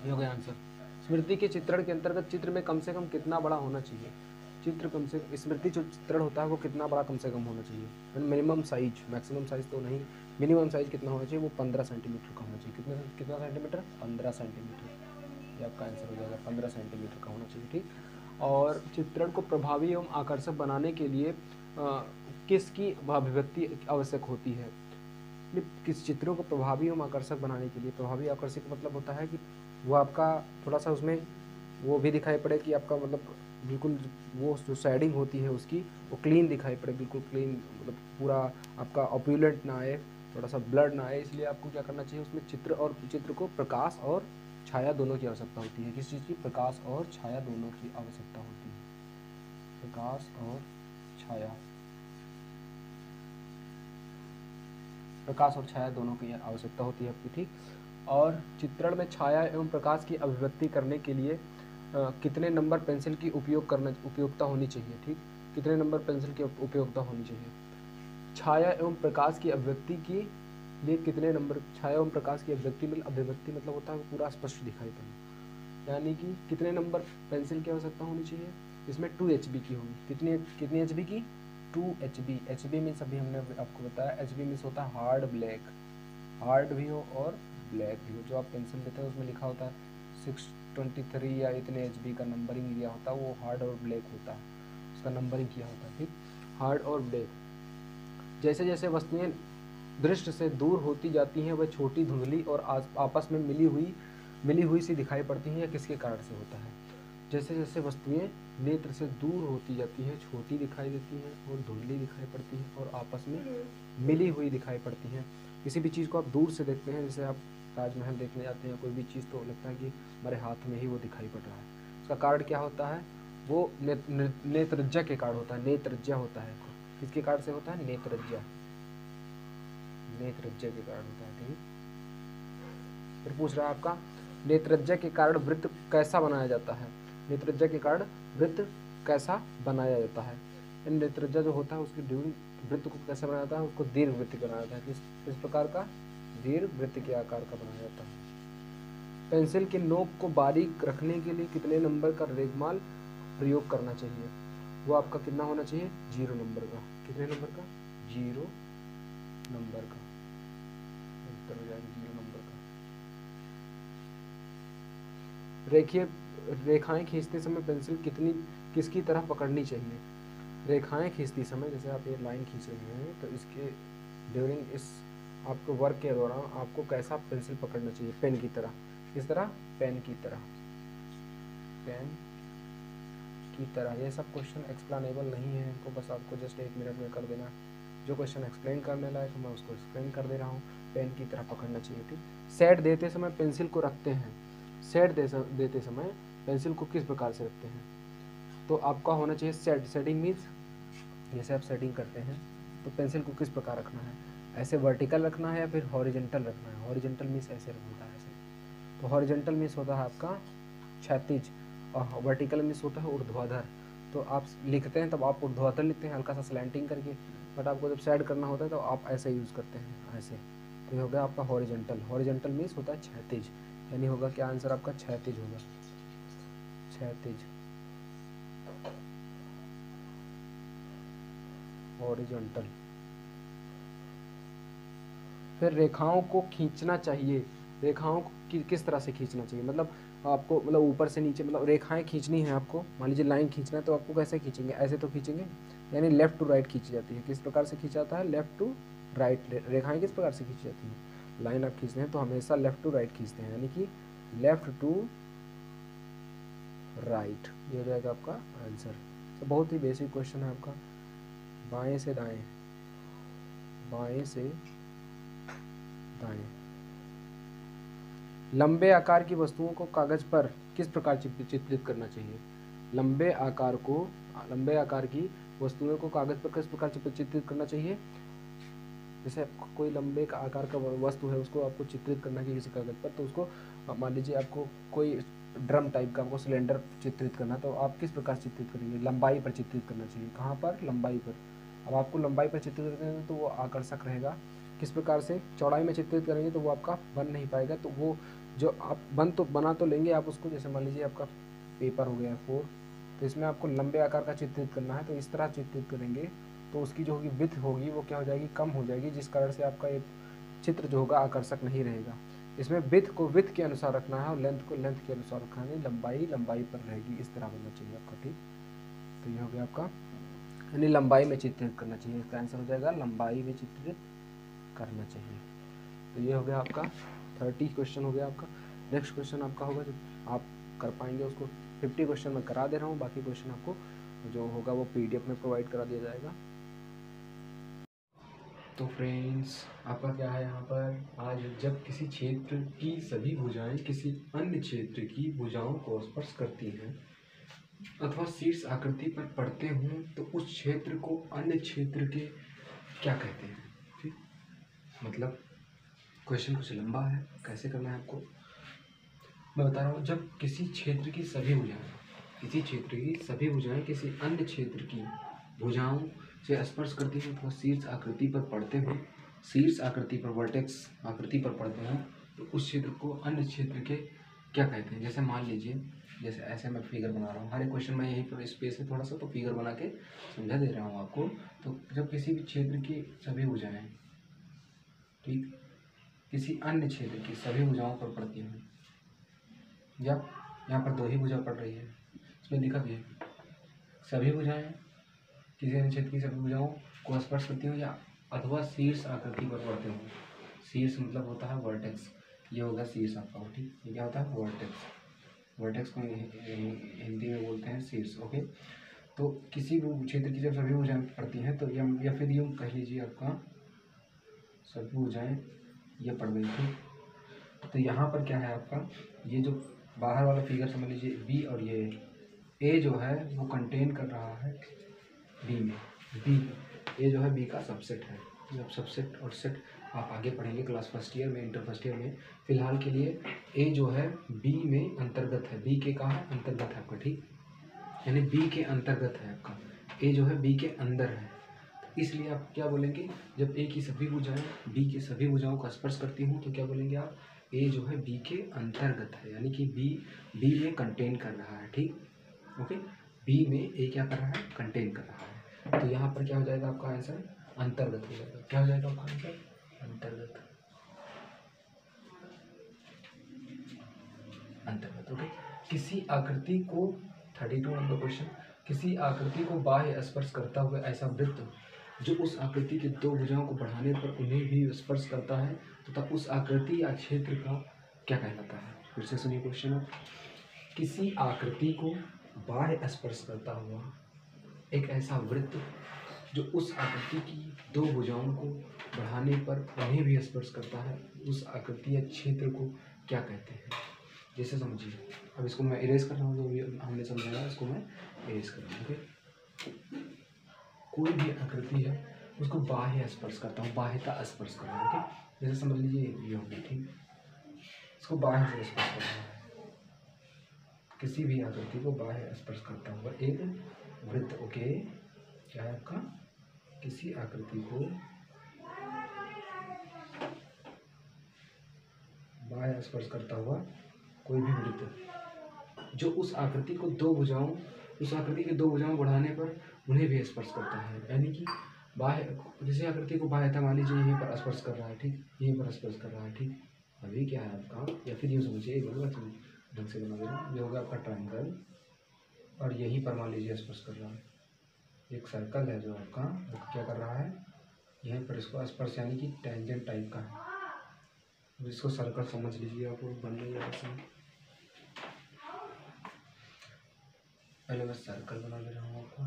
ये हो गया आंसर। स्मृति के चित्रण के अंतर्गत चित्र में कम से कम कितना बड़ा होना चाहिए? चित्र कम से स्मृति जो चित्रण होता है वो कितना बड़ा कम से कम होना चाहिए? मिनिमम साइज, मैक्सिमम साइज तो नहीं, मिनिमम साइज कितना होना चाहिए? वो 15 सेंटीमीटर का होना चाहिए। कितना सेंटीमीटर? 15 सेंटीमीटर। ये आपका आंसर हो जाएगा, 15 सेंटीमीटर का होना चाहिए, ठीक। और चित्रण को प्रभावी एवं आकर्षक बनाने के लिए किसकी अभिव्यक्ति आवश्यक होती है? किस चित्रों को प्रभावी एवं आकर्षक बनाने के लिए, प्रभावी आकर्षक मतलब होता है कि वो आपका थोड़ा सा उसमें वो भी दिखाई पड़े कि आपका मतलब बिल्कुल वो जो शेडिंग होती है उसकी वो क्लीन दिखाई पड़े, बिल्कुल क्लीन, मतलब पूरा आपका ऑप्यूलेंट ना आए, थोड़ा सा ब्लड ना आए। इसलिए आपको क्या करना चाहिए? उसमें चित्र को प्रकाश और छाया दोनों की आवश्यकता होती है। किस चीज़ की? प्रकाश और छाया दोनों की आवश्यकता होती है। प्रकाश और छाया, प्रकाश और छाया दोनों की आवश्यकता होती है आपकी, ठीक। और चित्रण में छाया एवं प्रकाश की अभिव्यक्ति करने के लिए कितने नंबर पेंसिल की उपयोगिता होनी चाहिए? ठीक, कितने नंबर पेंसिल की उपयोगिता होनी चाहिए? छाया एवं प्रकाश की अभिव्यक्ति के लिए कितने नंबर? छाया एवं प्रकाश की अभिव्यक्ति मतलब होता है पूरा स्पष्ट दिखाई पड़ना, यानी कि कितने नंबर पेंसिल की आवश्यकता होनी चाहिए? इसमें 2 HB की होगी। कितनी HB की? 2 HB। HB मीन्स अभी हमने आपको बताया, HB मीन्स होता है हार्ड ब्लैक, हार्ड भी हो और ब्लैक भी हो। जो आप पेंसिल लेते हैं उसमें लिखा होता है 623 या इतने HB का नंबरिंग लिया होता है, वो हार्ड और ब्लैक होता है, उसका नंबरिंग किया होता है, ठीक, हार्ड और ब्लैक। जैसे जैसे वस्तुएं दृष्टि से दूर होती जाती हैं वह छोटी धुंधली और आपस में मिली हुई सी दिखाई पड़ती हैं। यह किसके कारण से होता है? जैसे जैसे वस्तुएं नेत्र से दूर होती जाती हैं छोटी दिखाई देती हैं और धुंधली दिखाई पड़ती हैं और आपस में मिली हुई दिखाई पड़ती हैं। किसी भी चीज़ को आप दूर से देखते हैं, जैसे आप ताजमहल देखने जाते हैं, कोई भी चीज़, तो लगता है कि हमारे हाथ में ही वो दिखाई पड़ रहा है। उसका कारण क्या होता है? वो नेत्रज्या के कारण होता है, नेत्रज्या होता है। किसके कारण से होता है? नेत्रज्या, नेत्रज्या के कारण होता है, ठीक। फिर पूछ रहा है आपका नेत्रज्या के कारण वृत्त कैसा बनाया जाता है? नेत्रज्या के कारण वृत्त कैसा बनाया जाता है? नेत्रज्या जो होता है उसकी ड्यूरिंग वृत्त को कैसे बनाया जाता है? उसको दीर्घ वृत्त बनाया जाता है। किस प्रकार का? दीर्घ वृत्त के आकार का बनाया जाता है। पेंसिल की नोक को बारीक रखने के लिए कितने नंबर का रेगमाल प्रयोग करना चाहिए? वो आपका कितना होना चाहिए? 0 नंबर का। कितने नंबर का? 0 नंबर का। उत्तर हो जाएगा 0 नंबर का। रेखाएं खींचते समय पेंसिल किसकी तरह पकड़नी चाहिए? रेखाएं खींचते समय, जैसे आप ये लाइन खींच रहे हैं, तो इसके ड्यूरिंग इस आपको वर्क के दौरान आपको कैसा पेंसिल पकड़ना चाहिए? पेन की तरह। किस तरह? पेन की तरह, पेन की तरह। ये सब क्वेश्चन एक्सप्लेनेबल नहीं है, इनको बस आपको जस्ट 1 मिनट में कर देना। जो क्वेश्चन एक्सप्लेन करने लायक मैं उसको एक्सप्लेन कर दे रहा हूँ। पेन की तरह पकड़ना चाहिए, ठीक। सेट देते समय पेंसिल को रखते हैं, सेट देते समय पेंसिल को किस प्रकार से रखते हैं? तो आपका होना चाहिए सेटिंग मीन्स, जैसे आप सेटिंग करते हैं तो पेंसिल को किस प्रकार रखना है? ऐसे वर्टिकल रखना है या फिर हॉरिजेंटल रखना है? हॉरिजेंटल मीन्स ऐसे होता है, ऐसे। तो हॉरिजेंटल मीन्स होता है आपका क्षैतिज और वर्टिकल मीन्स होता है ऊर्ध्वाधर। तो आप लिखते हैं तब आप ऊर्ध्वाधर लिखते हैं हल्का सा स्लैंटिंग करके, बट आपको जब साइड करना होता है तो आप ऐसे यूज़ करते हैं, ऐसे। तो ये हो गया आपका हॉरिजेंटल। हॉरिजेंटल मीन्स होता है क्षैतिज, यानी होगा क्या आंसर आपका? क्षैतिज होगा, क्षैतिज, हॉरिजॉन्टल। फिर रेखाओं को खींचना चाहिए, रेखाओं को किस तरह से खींचना चाहिए? मतलब आपको, मतलब ऊपर से नीचे, मतलब रेखाएं खींचनी है आपको, मान लीजिए लाइन खींचना है तो आपको कैसे खींचेंगे? ऐसे तो खींचेंगे, यानी लेफ्ट टू राइट खींची जाती है। किस प्रकार से खींचा जाता है? Left to right. रेखाएं किस प्रकार से खींची जाती हैं? लाइन आप खींचते हैं तो हमेशा लेफ्ट टू राइट खींचते हैं, यानी कि लेफ्ट टू राइट। ये हो जाएगा आपका आंसर। तो बहुत ही बेसिक क्वेश्चन है आपका। बाएं से दाएं, बाएं से दाएं। लंबे आकार की वस्तुओं को कागज पर किस प्रकार चित्रित करना चाहिए? लंबे आकार की वस्तुओं को कागज पर किस प्रकार चित्रित करना चाहिए? जैसे कोई लंबे का आकार का वस्तु है, उसको आपको चित्रित करना चाहिए किसी कागज पर, तो उसको मान लीजिए आपको कोई ड्रम टाइप का आपको सिलेंडर चित्रित करना, तो आप किस प्रकार चित्रित करेंगे? लंबाई पर चित्रित करना चाहिए। कहाँ पर? लंबाई पर। अब आपको लंबाई पर चित्रित करेंगे तो वो आकर्षक रहेगा। किस प्रकार से? चौड़ाई में चित्रित करेंगे तो वो आपका बन नहीं पाएगा। तो वो जो आप बना तो लेंगे आप उसको, जैसे मान लीजिए आपका पेपर हो गया 4, तो इसमें आपको लंबे आकार का चित्रित करना है, तो इस तरह चित्रित करेंगे तो उसकी जो होगी विड्थ होगी वो क्या हो जाएगी? कम हो जाएगी, जिस कारण से आपका ये चित्र जो होगा आकर्षक नहीं रहेगा। इसमें विड्थ को विड्थ के अनुसार रखना है और लेंथ को लेंथ के अनुसार रखना है, लंबाई लंबाई पर रहेगी, इस तरह बनना चाहिए आपका, ठीक। तो ये हो गया आपका, यानी लंबाई में चित्रित करना चाहिए। इसका आंसर हो जाएगा लंबाई में चित्रित करना चाहिए। तो ये हो गया आपका 30 क्वेश्चन हो गया आपका। नेक्स्ट क्वेश्चन आपका होगा, जो आप कर पाएंगे उसको 50 क्वेश्चन मैं करा दे रहा हूँ, बाकी क्वेश्चन आपको जो होगा वो PDF में प्रोवाइड करा दिया जाएगा। तो फ्रेंड्स आपका क्या है यहाँ पर, आज जब किसी क्षेत्र की सभी भुजाएं किसी अन्य क्षेत्र की भुजाओं को स्पर्श करती हैं अथवा शीर्ष आकृति पर पड़ते हों तो उस क्षेत्र को अन्य क्षेत्र के क्या कहते हैं? ठीक, मतलब क्वेश्चन कुछ लंबा है, कैसे करना है आपको मैं बता रहा हूँ। जब किसी क्षेत्र की सभी भुजाएं, किसी क्षेत्र की सभी भुजाएं किसी अन्य क्षेत्र की भुजाओं से स्पर्श करती हैं तो शीर्ष आकृति पर पड़ते हैं, शीर्ष आकृति पर वर्टेक्स आकृति पर पड़ते हैं तो उस क्षेत्र को अन्य क्षेत्र के क्या कहते हैं? जैसे मान लीजिए, जैसे ऐसे मैं फिगर बना रहा हूँ, हर एक क्वेश्चन में यहीं पर स्पेस है थोड़ा सा, तो फिगर बना के समझा दे रहा हूँ आपको। तो जब किसी भी क्षेत्र की सभी भुजाएं, ठीक, किसी अन्य क्षेत्र की सभी भुजाओं पर पड़ती हैं। या यहाँ पर दो ही भुजा पड़ रही है, इसमें लिखा भी है सभी भुजाएं किसी अन्य क्षेत्र की सभी भुजाओं को स्पर्श करती हो या अथवा शीर्ष आकृति पर पड़ते हो। शीर्ष मतलब होता है वर्टेक्स, ये होगा शीर्ष आपका, ठीक। ये क्या होता है? वर्टेक्स। वर्टेक्स को हिंदी में बोलते हैं शीर्ष। ओके, तो किसी भी क्षेत्र की जब सभी भुजाएं पड़ती हैं तो या फिर यूँ कह लीजिए आपका सभी भुजाएं ये पड़ गई थी। तो यहाँ पर क्या है आपका, ये जो बाहर वाला फिगर समझ लीजिए बी, और ये ए जो है वो कंटेन कर रहा है बी में। बी ए जो है बी का सबसेट है। जब सबसेट और सेट आप आगे पढ़ेंगे क्लास फर्स्ट ईयर में, इंटर फर्स्ट ईयर में। फिलहाल के लिए ए जो है बी में अंतर्गत है, बी के कहाँ है? अंतर्गत है आपका, ठीक। यानी बी के अंतर्गत है आपका, ए जो है बी के अंदर है। इसलिए आप क्या बोलेंगे, जब ए की सभी भुजाएं बी की सभी भुजाओं का स्पर्श करती हूँ तो क्या बोलेंगे आप? ए जो है बी के अंतर्गत है, यानी कि बी में कंटेन कर रहा है, ठीक। ओके, बी में ए क्या कर रहा है? कंटेन कर रहा है। तो यहाँ पर क्या हो जाएगा आपका आंसर? अंतर्गत हो जाएगा। क्या हो जाएगा आपका आंसर? अंतर्गत। अंतर्गत। ओके, किसी आकृति को 32 नंबर क्वेश्चन, किसी आकृति को बाह्य स्पर्श करता हुआ ऐसा वृत्त जो उस आकृति की दो भुजाओं को बढ़ाने पर उन्हें भी स्पर्श करता है तथा तो उस आकृति या क्षेत्र का क्या कहलाता है? फिर से सुनिए क्वेश्चन। किसी आकृति को बाह्य स्पर्श करता हुआ एक ऐसा वृत्त जो उस आकृति की दो भुजाओं को बढ़ाने पर उन्हें भी स्पर्श करता है, उस आकृति या क्षेत्र को क्या कहते हैं? जैसे समझिए, अब इसको मैं इरेज कर रहा हूँ, जो भी हमने समझाया इसको मैं इरेज कर रहा हूँ। ओके, कोई भी आकृति है उसको बाह्य स्पर्श करता हूँ, बाह्यता स्पर्श कर रहा हूँ। ओके, जैसे समझ लीजिए ये होगी, ठीक। इसको बाह्य से स्पर्श कर रहा है, किसी भी आकृति को बाह्य स्पर्श करता हुआ एक वृत्त। ओके, क्या है आपका? किसी आकृति को बाह्य स्पर्श करता हुआ कोई भी वृत्त जो उस आकृति को दो भुजाओं, उस आकृति की दो भुजाओं बढ़ाने पर उन्हें भी स्पर्श करता है। यानी कि बाह्य, जैसे आकृति को बाह्यता मान लीजिए यहीं पर स्पर्श कर रहा है, ठीक, यहीं पर स्पर्श कर रहा है, ठीक। अभी क्या है आपका, या फिर यूँ समझिए, एक बार ढंग से बना दे रहा हूँ। ये होगा आपका ट्रायंगल और यहीं पर मान लीजिए स्पर्श कर रहा है। एक सर्कल है जो आपका क्या कर रहा है, यहीं पर इसको स्पर्श, यानी कि टेंजेंट टाइप का है। इसको सर्कल समझ लीजिए, आप बन रही है ऐसे। पहले मैं सर्कल बना दे रहा हूँ आपको।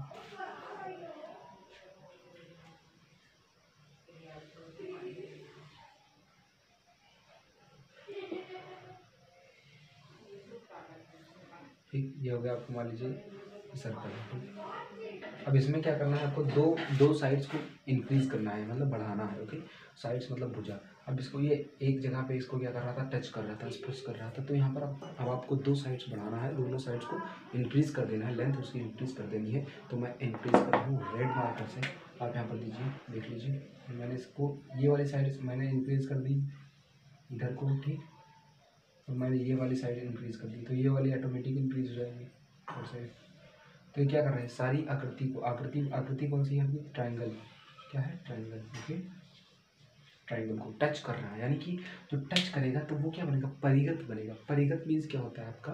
ठीक, ये हो गया आपको मान लीजिए सर्कल, ठीक। अब इसमें क्या करना है आपको, दो साइड्स को इंक्रीज करना है, मतलब बढ़ाना है। ओके, साइड्स मतलब भुजा। अब इसको ये एक जगह पे इसको क्या कर रहा था, टच कर रहा था, स्पर्श कर रहा था। तो यहाँ पर अब आपको दो साइड्स बढ़ाना है, दोनों साइड्स को इंक्रीज कर देना है, लेंथ उसकी इंक्रीज कर देनी है। तो मैं इंक्रीज कर रहा हूँ रेड मार्कर से, आप यहाँ पर दीजिए, देख लीजिए। मैंने इसको ये वाली साइड मैंने इंक्रीज कर दी इधर को, ठीक। और मैंने ये वाली साइड इंक्रीज कर दी, तो ये वाली ऑटोमेटिक इंक्रीज हो जाएगी और साइड। तो ये क्या कर रहे हैं, सारी आकृति को, आकृति कौन सी है आपकी? ट्रायंगल। क्या है? ट्रायंगल। ओके, ट्रायंगल को टच कर रहा है, यानी कि जो टच करेगा तो वो क्या बनेगा? परिगत बनेगा। परिगत मीन्स क्या होता है आपका?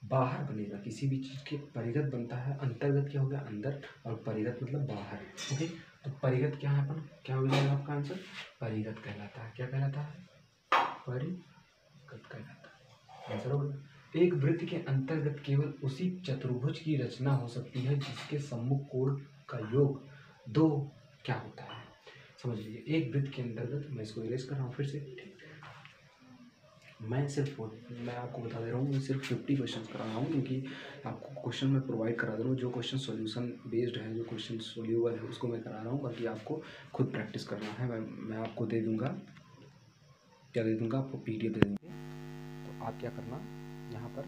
बाहर बनेगा। किसी भी चीज़ के परिगत बनता है, अंतर्गत क्या हो गया? अंदर, और परिगत मतलब बाहर। ओके, तो परिगत क्या है अपन, क्या हो जाएगा आपका आंसर? परिगत कहलाता है। क्या कहलाता है? परिगत कहलाता है। आंसर होगा। एक वृत्त के अंतर्गत केवल उसी चतुर्भुज की रचना हो सकती है जिसके सम्मुख कोण का योग दो क्या होता है? समझ लीजिए, एक वृत्त के अंतर्गत, मैं इसको इरेज कर रहा हूँ फिर से, ठीक। मैं आपको बता दे रहा हूँ, मैं सिर्फ 50 क्वेश्चन करा रहा हूँ, क्योंकि आपको क्वेश्चन मैं प्रोवाइड करा दे रहा हूँ। जो क्वेश्चन सॉल्यूशन बेस्ड है, जो क्वेश्चन सोल्यूबल है, उसको मैं करा रहा हूँ। बाकी आपको खुद प्रैक्टिस करना है। मैं आपको दे दूँगा, क्या दे दूँगा आपको? PDF दे देंगे। तो आप क्या करना, यहाँ पर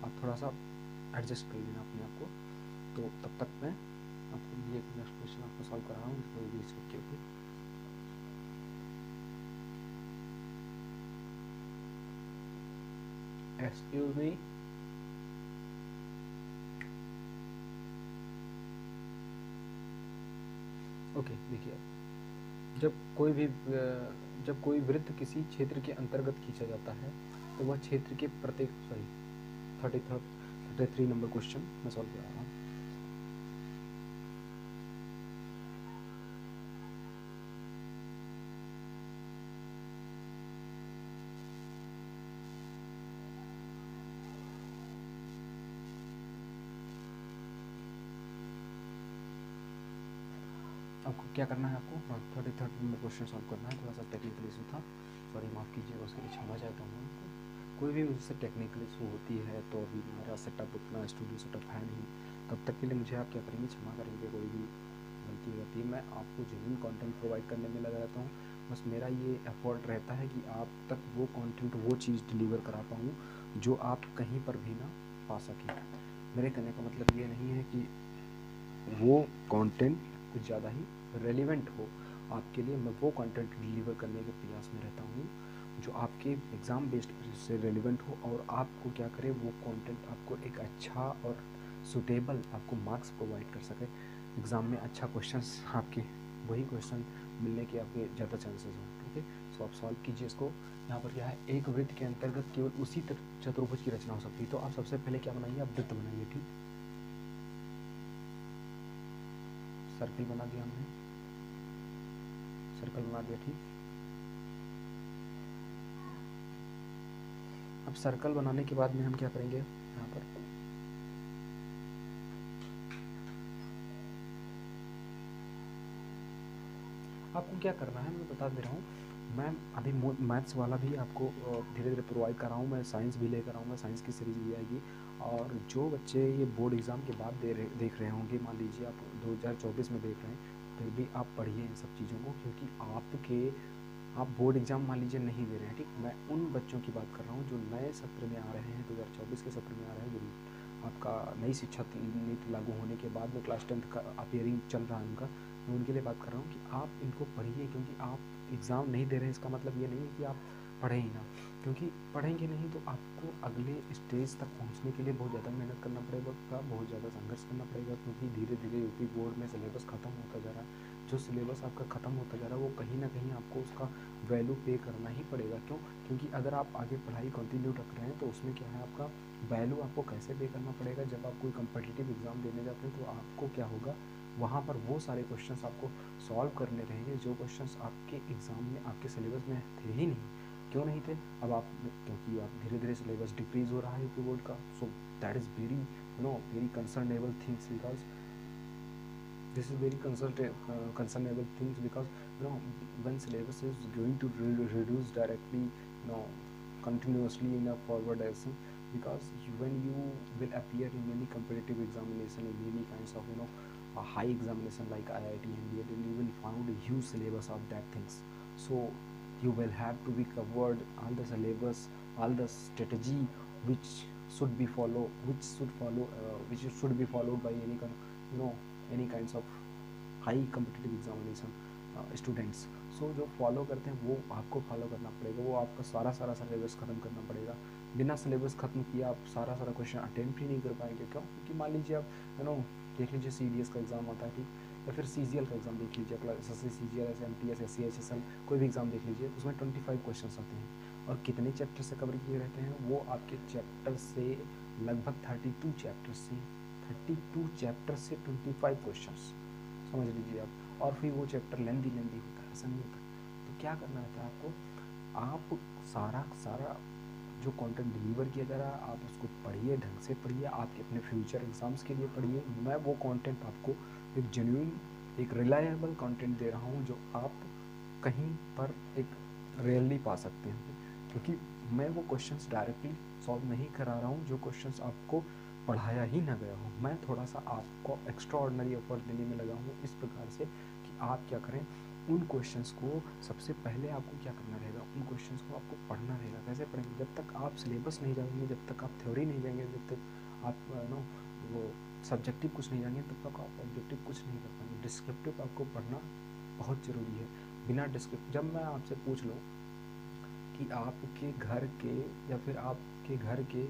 आप थोड़ा सा एडजस्ट कर लेना अपने आप को। तो तब तक मैं आपको ये नेक्स्ट क्वेश्चन आपको सॉल्व करा रहा हूँ, इसको भी इसको ओके। Excuse me, okay. देखिए, जब कोई भी जब कोई वृत्त किसी क्षेत्र के अंतर्गत खींचा जाता है तो वह क्षेत्र के प्रत्येक 33 नंबर क्वेश्चन मैं सॉल्व कर रहा हूँ। आपको क्या करना है, आपको 33 नंबर क्वेश्चन सॉल्व करना है। थोड़ा सा टेक्निकल इशू था, सॉरी माफ़ कीजिएगा, उसके लिए क्षमा चाहता हूँ आपको। कोई भी मुझसे टेक्निकल इशू होती है तो अभी मेरा सेटअप उतना स्टूडियो सेटअप है नहीं, तब तक के लिए मुझे आप क्या करेंगे, क्षमा करेंगे। कोई भी गलती होती है, मैं आपको जेन्युइन कंटेंट प्रोवाइड करने में लगा रहता हूँ। बस मेरा ये एफर्ट रहता है कि आप तक वो कंटेंट, वो चीज़ डिलीवर करा पाऊँ जो आप कहीं पर भी ना पा सकें। मेरे कहने का मतलब ये नहीं है कि वो कंटेंट कुछ ज़्यादा ही रेलिवेंट हो आपके लिए, मैं वो कंटेंट डिलीवर करने के प्रयास में रहता हूँ जो आपके एग्ज़ाम बेस्ड से रेलिवेंट हो और आपको क्या करे, वो कंटेंट आपको एक अच्छा और सूटेबल आपको मार्क्स प्रोवाइड कर सके एग्ज़ाम में। अच्छा क्वेश्चंस आपके वही क्वेश्चन मिलने के आपके ज़्यादा चांसेस हों। ठीक है, सो आप सॉल्व कीजिए इसको। यहाँ पर क्या है, एक वृत्त के अंतर्गत केवल उसी चतुर्भुज की रचना हो सकती है। तो आप सबसे पहले क्या बनाइए, आप वृत्त बनाइए। ठीक, सर्कल बना दिया हमने, सर्कल बना दिया। ठीक, अब सर्कल बनाने के बाद में हम क्या करेंगे, यहाँ पर आपको क्या करना है मैं बता दे रहा हूँ। मैं अभी मैथ्स वाला भी आपको धीरे धीरे प्रोवाइड कर रहा हूँ। मैं साइंस भी लेकर आऊँगा, साइंस की सीरीज भी आएगी। और जो बच्चे ये बोर्ड एग्ज़ाम के बाद देख रहे होंगे, मान लीजिए आप 2024 में देख रहे हैं, फिर भी आप पढ़िए इन सब चीज़ों को, क्योंकि आप बोर्ड एग्ज़ाम मान लीजिए नहीं दे रहे हैं। ठीक, मैं उन बच्चों की बात कर रहा हूँ जो नए सत्र में आ रहे हैं, 2024 के सत्र में आ रहे हैं, जो आपका नई शिक्षा नीति लागू होने के बाद में क्लास 10th का अपियरिंग चल रहा है उनका, मैं उनके लिए बात कर रहा हूँ कि आप इनको पढ़िए। क्योंकि आप एग्ज़ाम नहीं दे रहे हैं इसका मतलब ये नहीं है कि आप पढ़ें ही ना, क्योंकि पढ़ेंगे नहीं तो आपको अगले स्टेज तक पहुँचने के लिए बहुत ज़्यादा मेहनत करना पड़ेगा, बहुत ज़्यादा संघर्ष करना पड़ेगा। क्योंकि धीरे धीरे यूपी बोर्ड में सिलेबस ख़त्म होता जा रहा है। जो सिलेबस आपका ख़त्म होता जा रहा है वो कहीं ना कहीं आपको उसका वैल्यू पे करना ही पड़ेगा। क्यों? क्योंकि अगर आप आगे पढ़ाई कंटिन्यू रख रहे हैं तो उसमें क्या है, आपका वैल्यू आपको कैसे पे करना पड़ेगा। जब आप कोई कम्पिटिटिव एग्ज़ाम देने जाते हैं तो आपको क्या होगा, वहाँ पर वो सारे क्वेश्चंस आपको सॉल्व करने रहेंगे जो क्वेश्चंस आपके एग्ज़ाम में आपके सिलेबस में थे ही नहीं। क्यों नहीं थे? अब आप, क्योंकि आप धीरे धीरे सिलेबस डिक्रीज़ हो रहा है यूपी बोर्ड का। So that is very very concernable things, because this is very concernable things, because when syllabus is going to reduce directly, continuously in a forward direction, because when you will appear in any competitive examination, in any kinds of a high examination like IIT and DET, you will find a huge syllabus of that things. So you will have to be covered all the syllabus, all the strategy which should be followed by any kind, any kinds of high competitive examination students. So जो follow करते हैं वो आपको follow करना पड़ेगा, वो आपका सारा सिलेबस ख़त्म करना पड़ेगा। बिना सिलेबस ख़त्म किया आप सारा क्वेश्चन अटेम्प्ट ही नहीं कर पाएंगे। क्यों? क्योंकि मान लीजिए आप देख लीजिए CDS का एग्ज़ाम आता है, ठीक, या फिर CGL का एग्ज़ाम देख लीजिए, SSC CGL MTS SC HSL कोई भी एग्ज़ाम देख लीजिए, उसमें 25 क्वेश्चन आते हैं। और कितने चैप्टर से कवर किए रहते हैं, वो आपके चैप्टर से लगभग 32 चैप्टर से 25 क्वेश्चन, समझ लीजिए आप। और फिर वो चैप्टर लेंदी होता है, ऐसा नहीं होता। तो क्या करना रहता है आपको, आप सारा जो कंटेंट डिलीवर किया जा रहा है आप उसको पढ़िए, ढंग से पढ़िए, आपके अपने फ्यूचर एग्ज़ाम्स के लिए पढ़िए। मैं वो कंटेंट आपको एक जेन्युइन, एक रिलायबल कंटेंट दे रहा हूँ जो आप कहीं पर एक रेयरली पा सकते हैं। क्योंकि मैं वो क्वेश्चंस डायरेक्टली सॉल्व नहीं करा रहा हूँ जो क्वेश्चंस आपको पढ़ाया ही ना गया हो। मैं थोड़ा सा आपको एक्स्ट्रा ऑर्डिनरी एफर्ट देने में लगा हूँ इस प्रकार से कि आप क्या करें, उन क्वेश्चंस को सबसे पहले आपको क्या करना रहेगा, उन क्वेश्चंस को आपको पढ़ना रहेगा। कैसे पढ़ेंगे? जब तक आप सिलेबस नहीं जानेंगे, जब तक आप थ्योरी नहीं जाएंगे, जब तक आप वो सब्जेक्टिव कुछ नहीं जानेंगे, तब तक आप ऑब्जेक्टिव कुछ नहीं कर पाएंगे। डिस्क्रिप्टिव आपको पढ़ना बहुत ज़रूरी है। बिना डिस्क्रिप्टिव, जब मैं आपसे पूछ लूँ कि आपके घर के या फिर आपके घर के,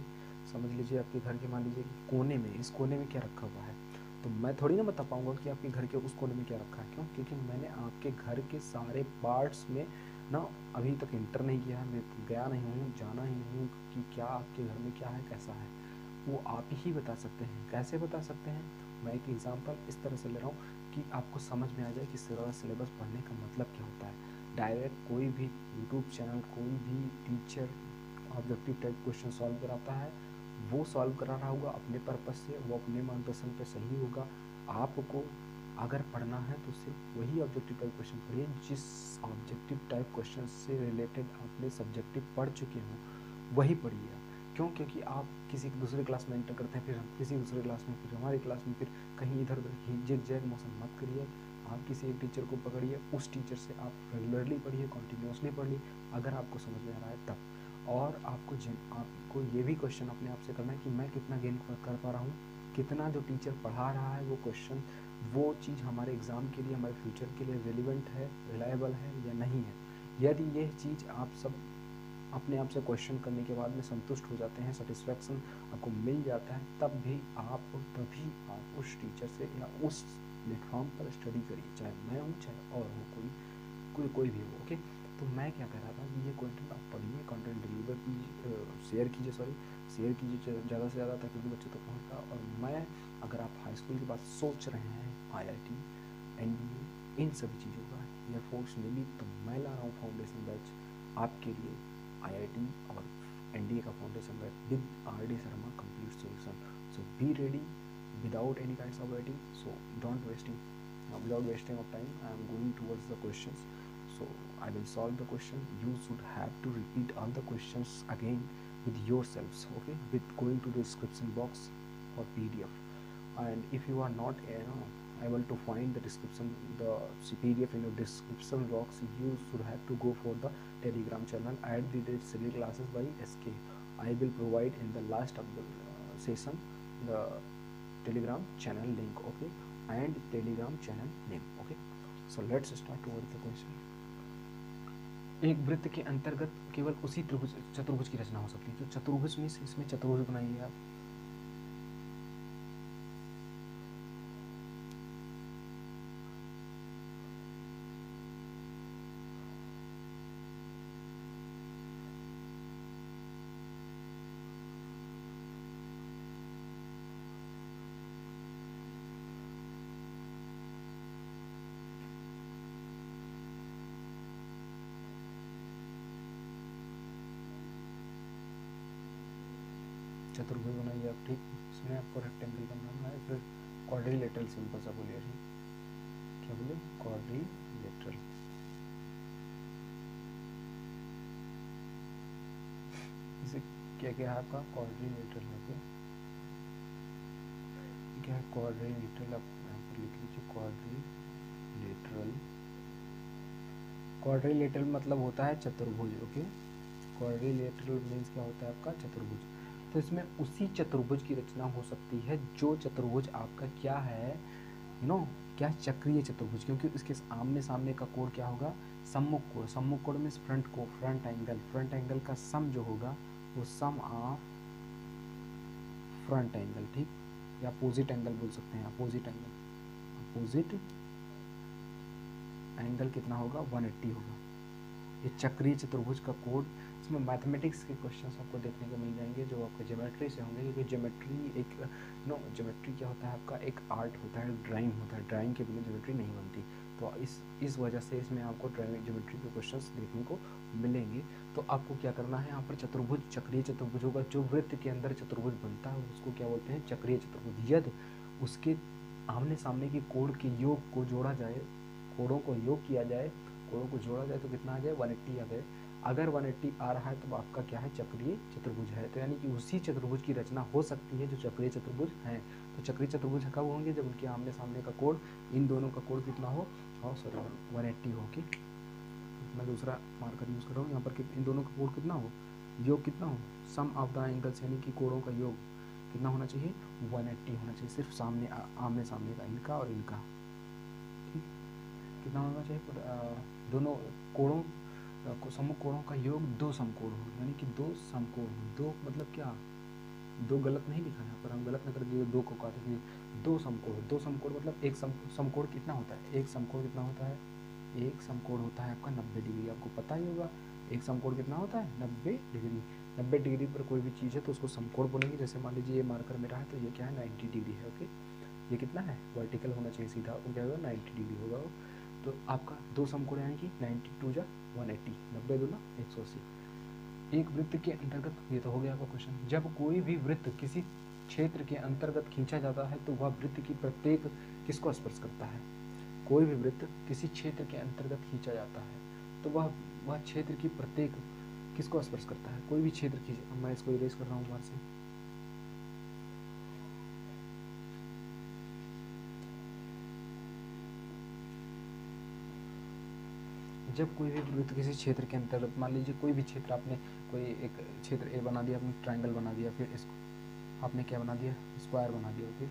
समझ लीजिए आपके घर के, मान लीजिए कि कोने में, इस कोने में क्या रखा हुआ है, तो मैं थोड़ी ना बता पाऊंगा कि आपके घर के उस कोने में क्या रखा है। क्यों? क्योंकि मैंने आपके घर के सारे पार्ट्स में ना अभी तक इंटर नहीं किया है, मैं गया नहीं हूँ, जाना ही नहीं हूँ कि क्या आपके घर में क्या है कैसा है, वो आप ही बता सकते हैं। कैसे बता सकते हैं? मैं एक एग्जांपल इस तरह से ले रहा हूँ कि आपको समझ में आ जाए कि सिलेबस पढ़ने का मतलब क्या होता है। डायरेक्ट कोई भी यूट्यूब चैनल, कोई भी teacher objective type question solve कराता है, वो सॉल्व करा रहा होगा अपने पर्पज़ से, वो अपने मार्गदर्शन पे सही होगा। आपको अगर पढ़ना है तो सिर्फ वही ऑब्जेक्टिव टाइप क्वेश्चन पढ़िए जिस ऑब्जेक्टिव टाइप क्वेश्चन से रिलेटेड आपने सब्जेक्टिव पढ़ चुके हो, वही पढ़िए। क्यों? क्योंकि आप किसी दूसरे क्लास में एंटर करते हैं, फिर किसी दूसरे क्लास में, फिर हमारी क्लास में, फिर कहीं इधर उधर जिग जैग मोशन मत करिए। आप किसी एक टीचर को पकड़िए, उस टीचर से आप रेगुलरली पढ़िए, कॉन्टीन्यूसली पढ़िए अगर आपको समझ में आ रहा है तब। और आपको ये भी क्वेश्चन अपने आप से करना है कि मैं कितना गेन कर पा रहा हूँ, कितना जो टीचर पढ़ा रहा है वो क्वेश्चन, वो चीज़ हमारे एग्ज़ाम के लिए, हमारे फ्यूचर के लिए रेलिवेंट है, रिलायबल है या नहीं है। यदि ये चीज़ आप सब अपने आप से क्वेश्चन करने के बाद में संतुष्ट हो जाते हैं, सेटिस्फैक्शन आपको मिल जाता है, तभी आप उस टीचर से या उस प्लेटफॉर्म पर स्टडी करिए, चाहे मैं हूँ चाहे और हो कोई भी हो। ओके, तो मैं क्या कह रहा था कि ये कंटेंट आप पढ़िए, कंटेंट डिलीवर कीजिए, शेयर कीजिए ज़्यादा से ज़्यादा ताकि बच्चों तक पहुँच पाए। और मैं, अगर आप हाई स्कूल की बात सोच रहे हैं, IIT, NDA, इन सभी चीज़ों का, एयरफोर्स नेवी, तो मैं ला रहा हूँ फाउंडेशन बैच आपके लिए, IIT और NDA का foundation batch with RD Sharma complete solution. So be ready without any kinds of waiting. So don't wasting without wasting of time, I am going towards the questions. So I will solve the question. You should have to repeat all the questions again with yourselves, okay, with going to the description box or PDF. And if you are not able to find the PDF in your description box, you should have to go for the Telegram channel at the Silly Classes by SK. I will provide in the last of the session the Telegram channel link, okay, and Telegram channel name, okay. So let's start towards the question. एक वृत्त के अंतर्गत केवल उसी चतुर्भुज की रचना हो सकती है। तो चतुर्भुज में इसमें चतुर्भुज बनाइए आप। चतुर्भुज बनाइए आप, ठीक। इसमें आपको रेक्टेंगल बनाना है, फिर क्वाड्रिलेटरल, सिंपल सा बोलिए, ठीक। क्या बोले? क्वाड्रिलेटरल। इसे क्या क्या है आपका? क्वाड्रिलेटरल है क्या है? क्वाड्रिलेटरल। आप यहाँ पर लिख लीजिए क्वाड्रिलेटरल। क्वाड्रिलेटरल मतलब होता है चतुर्भुज, ओके। क्वाड्रिलेटरल मीन्स क्या होता है आपका? चतुर्भुज। तो इसमें उसी चतुर्भुज की रचना हो सकती है जो चतुर्भुज आपका क्या है, क्या चक्रीय चतुर्भुज, क्योंकि इसके आमने सामने का कोण क्या होगा? सम्मुख कोण। सम्मुख कोण में फ्रंट एंगल, फ्रंट एंगल का सम जो होगा वो सम ऑफ फ्रंट एंगल, ठीक, या अपोजिट एंगल बोल सकते हैं, अपोजिट एंगल कितना होगा? 180 होगा। ये चक्रीय चतुर्भुज का कोड। इसमें मैथमेटिक्स के क्वेश्चंस आपको देखने को मिल जाएंगे जो आपके ज्योमेट्री से होंगे, क्योंकि ज्योमेट्री क्या होता है आपका? एक आर्ट होता है, ड्राइंग होता है, ड्राइंग के बिना ज्योमेट्री नहीं बनती। तो इस वजह से इसमें आपको ज्योमेट्री के क्वेश्चंस देखने को मिलेंगे। तो आपको क्या करना है, यहाँ पर चतुर्भुज, चक्रीय चतुर्भुज होगा। जो वृत्त के अंदर चतुर्भुज बनता है उसको क्या बोलते हैं? चक्रीय चतुर्भुज। यदि उसके आमने सामने के कोण के योग को जोड़ा जाए, कोणों को योग किया जाए, कोणों को जोड़ा जाए तो कितना आ जाए? 180 आ जाए। अगर 180 आ रहा है तो आपका क्या है? चक्रीय चतुर्भुज है। तो यानी कि उसी चतुर्भुज की रचना हो सकती है जो चक्रीय चतुर्भुज है। तो चक्रीय चतुर्भुज कब होंगे? जब उनके आमने सामने का कोण, इन दोनों का कोण कितना हो? 180 हो। कि मैं दूसरा मार्कर यूज़ कर रहा हूँ यहाँ पर, इन दोनों का कोण कितना हो? योग कितना हो? सम ऑफ द एंगल्स, यानी कि कोणों का योग कितना होना चाहिए? 180 होना चाहिए। सिर्फ आमने सामने का, इनका और इनका, ठीक। कितना होना चाहिए? दोनों कोणों सम्मुख कोणों का योग 2 समकोण हो, यानी कि 2 समकोण हो। 2 मतलब क्या? 2 गलत नहीं लिखा है यहाँ पर, हम गलत न कर दिए 2 को काट दिए। 2 समकोण, 2 समकोण मतलब एक समकोण कितना होता है? एक समकोण कितना होता है? एक समकोण होता है आपका 90 डिग्री, आपको पता ही होगा एक समकोण कितना होता है 90 डिग्री। 90 डिग्री पर कोई भी चीज़ है तो उसको समकोण बोलेंगे। जैसे मान लीजिए ये मार्कर मेरा है तो ये क्या है 90 डिग्री है। ओके, ये कितना है वर्टिकल होना चाहिए सीधा, वो क्या होगा 90 डिग्री होगा वो। तो आपका दो समकोण यानी कि 92 जा 180, 90 दूना 180। एक वृत्त के अंतर्गत, ये तो हो गया आपका क्वेश्चन। जब कोई भी वृत्त किसी क्षेत्र के अंतर्गत खींचा जाता है तो वह वृत्त की प्रत्येक किसको स्पर्श करता है। कोई भी वृत्त किसी क्षेत्र के अंतर्गत खींचा जाता है तो वह क्षेत्र की प्रत्येक किसको स्पर्श करता है। कोई भी क्षेत्र खींचे, मैं इसको इरेज कर रहा हूँ बाहर से। जब कोई भी वृत्त किसी क्षेत्र के अंतर्गत, मान लीजिए कोई भी क्षेत्र, आपने कोई एक क्षेत्र ए बना दिया, आपने ट्रायंगल बना दिया, फिर इसको आपने क्या बना दिया स्क्वायर बना दिया। ओके,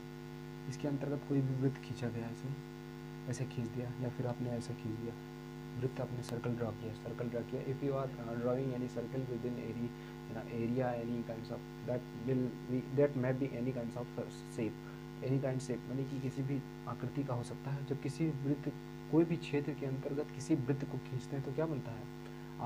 इसके अंतर्गत कोई भी वृत्त खींचा गया, ऐसे खींच दिया, या फिर आपने ऐसे खींच दिया वृत्त, आपने सर्कल ड्रा किया, सर्कल ड्रा किया। If you are drawing any circle within area any kind of that may be any kind of shape, any kind shape यानी कि किसी भी आकृति का हो सकता है। जब किसी वृत्त कोई भी क्षेत्र के अंतर्गत किसी वृत्त को खींचते हैं तो क्या बनता है,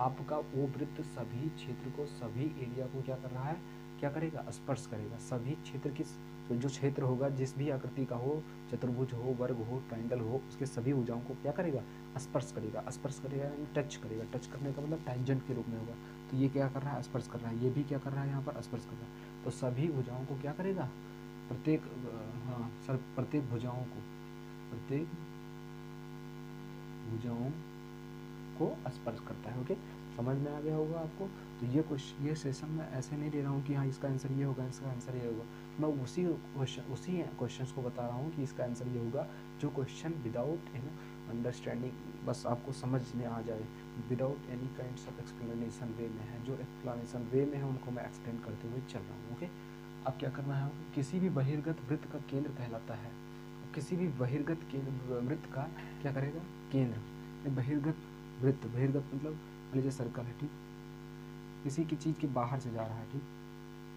आपका वो वृत्त सभी क्षेत्र को, सभी एरिया को क्या कर रहा है, क्या करेगा स्पर्श करेगा। सभी क्षेत्र की तो जो क्षेत्र होगा जिस भी आकृति का हो, चतुर्भुज हो, वर्ग हो, ट्रायंगल हो, उसके सभी भुजाओं को क्या करेगा स्पर्श करेगा। स्पर्श करेगा यानी टच करेगा। टच करने का मतलब टैंजेंट के रूप में होगा। तो ये क्या कर रहा है स्पर्श कर रहा है, ये भी क्या कर रहा है यहाँ पर स्पर्श कर रहा है। तो सभी भुजाओं को क्या करेगा, प्रत्येक प्रत्येक भुजाओं को स्पर्श करता है। ओके, समझ में आ गया होगा आपको। तो ये सेशन में ऐसे नहीं दे रहा हूँ कि हाँ इसका आंसर ये होगा, इसका आंसर ये होगा। मैं उसी क्वेश्चंस को बता रहा हूँ कि इसका आंसर ये होगा, जो क्वेश्चन विदाउट अंडरस्टैंडिंग, बस आपको समझ में आ जाए, without any kinds of explanation way में है। जो एक्सप्लेनेशन वे में है उनको मैं एक्सप्लेन करते हुए चल रहा हूँ। ओके, अब क्या करना है, किसी भी बहिर्गत वृत्त का केंद्र कहलाता है। किसी भी बहिर्गत वृत्त का क्या करेगा केंद्र। बहिर्गत वृत्त, बहिर्गत मतलब मान लीजिए सर्कल है, ठीक, किसी की चीज़ के बाहर से जा रहा है, ठीक।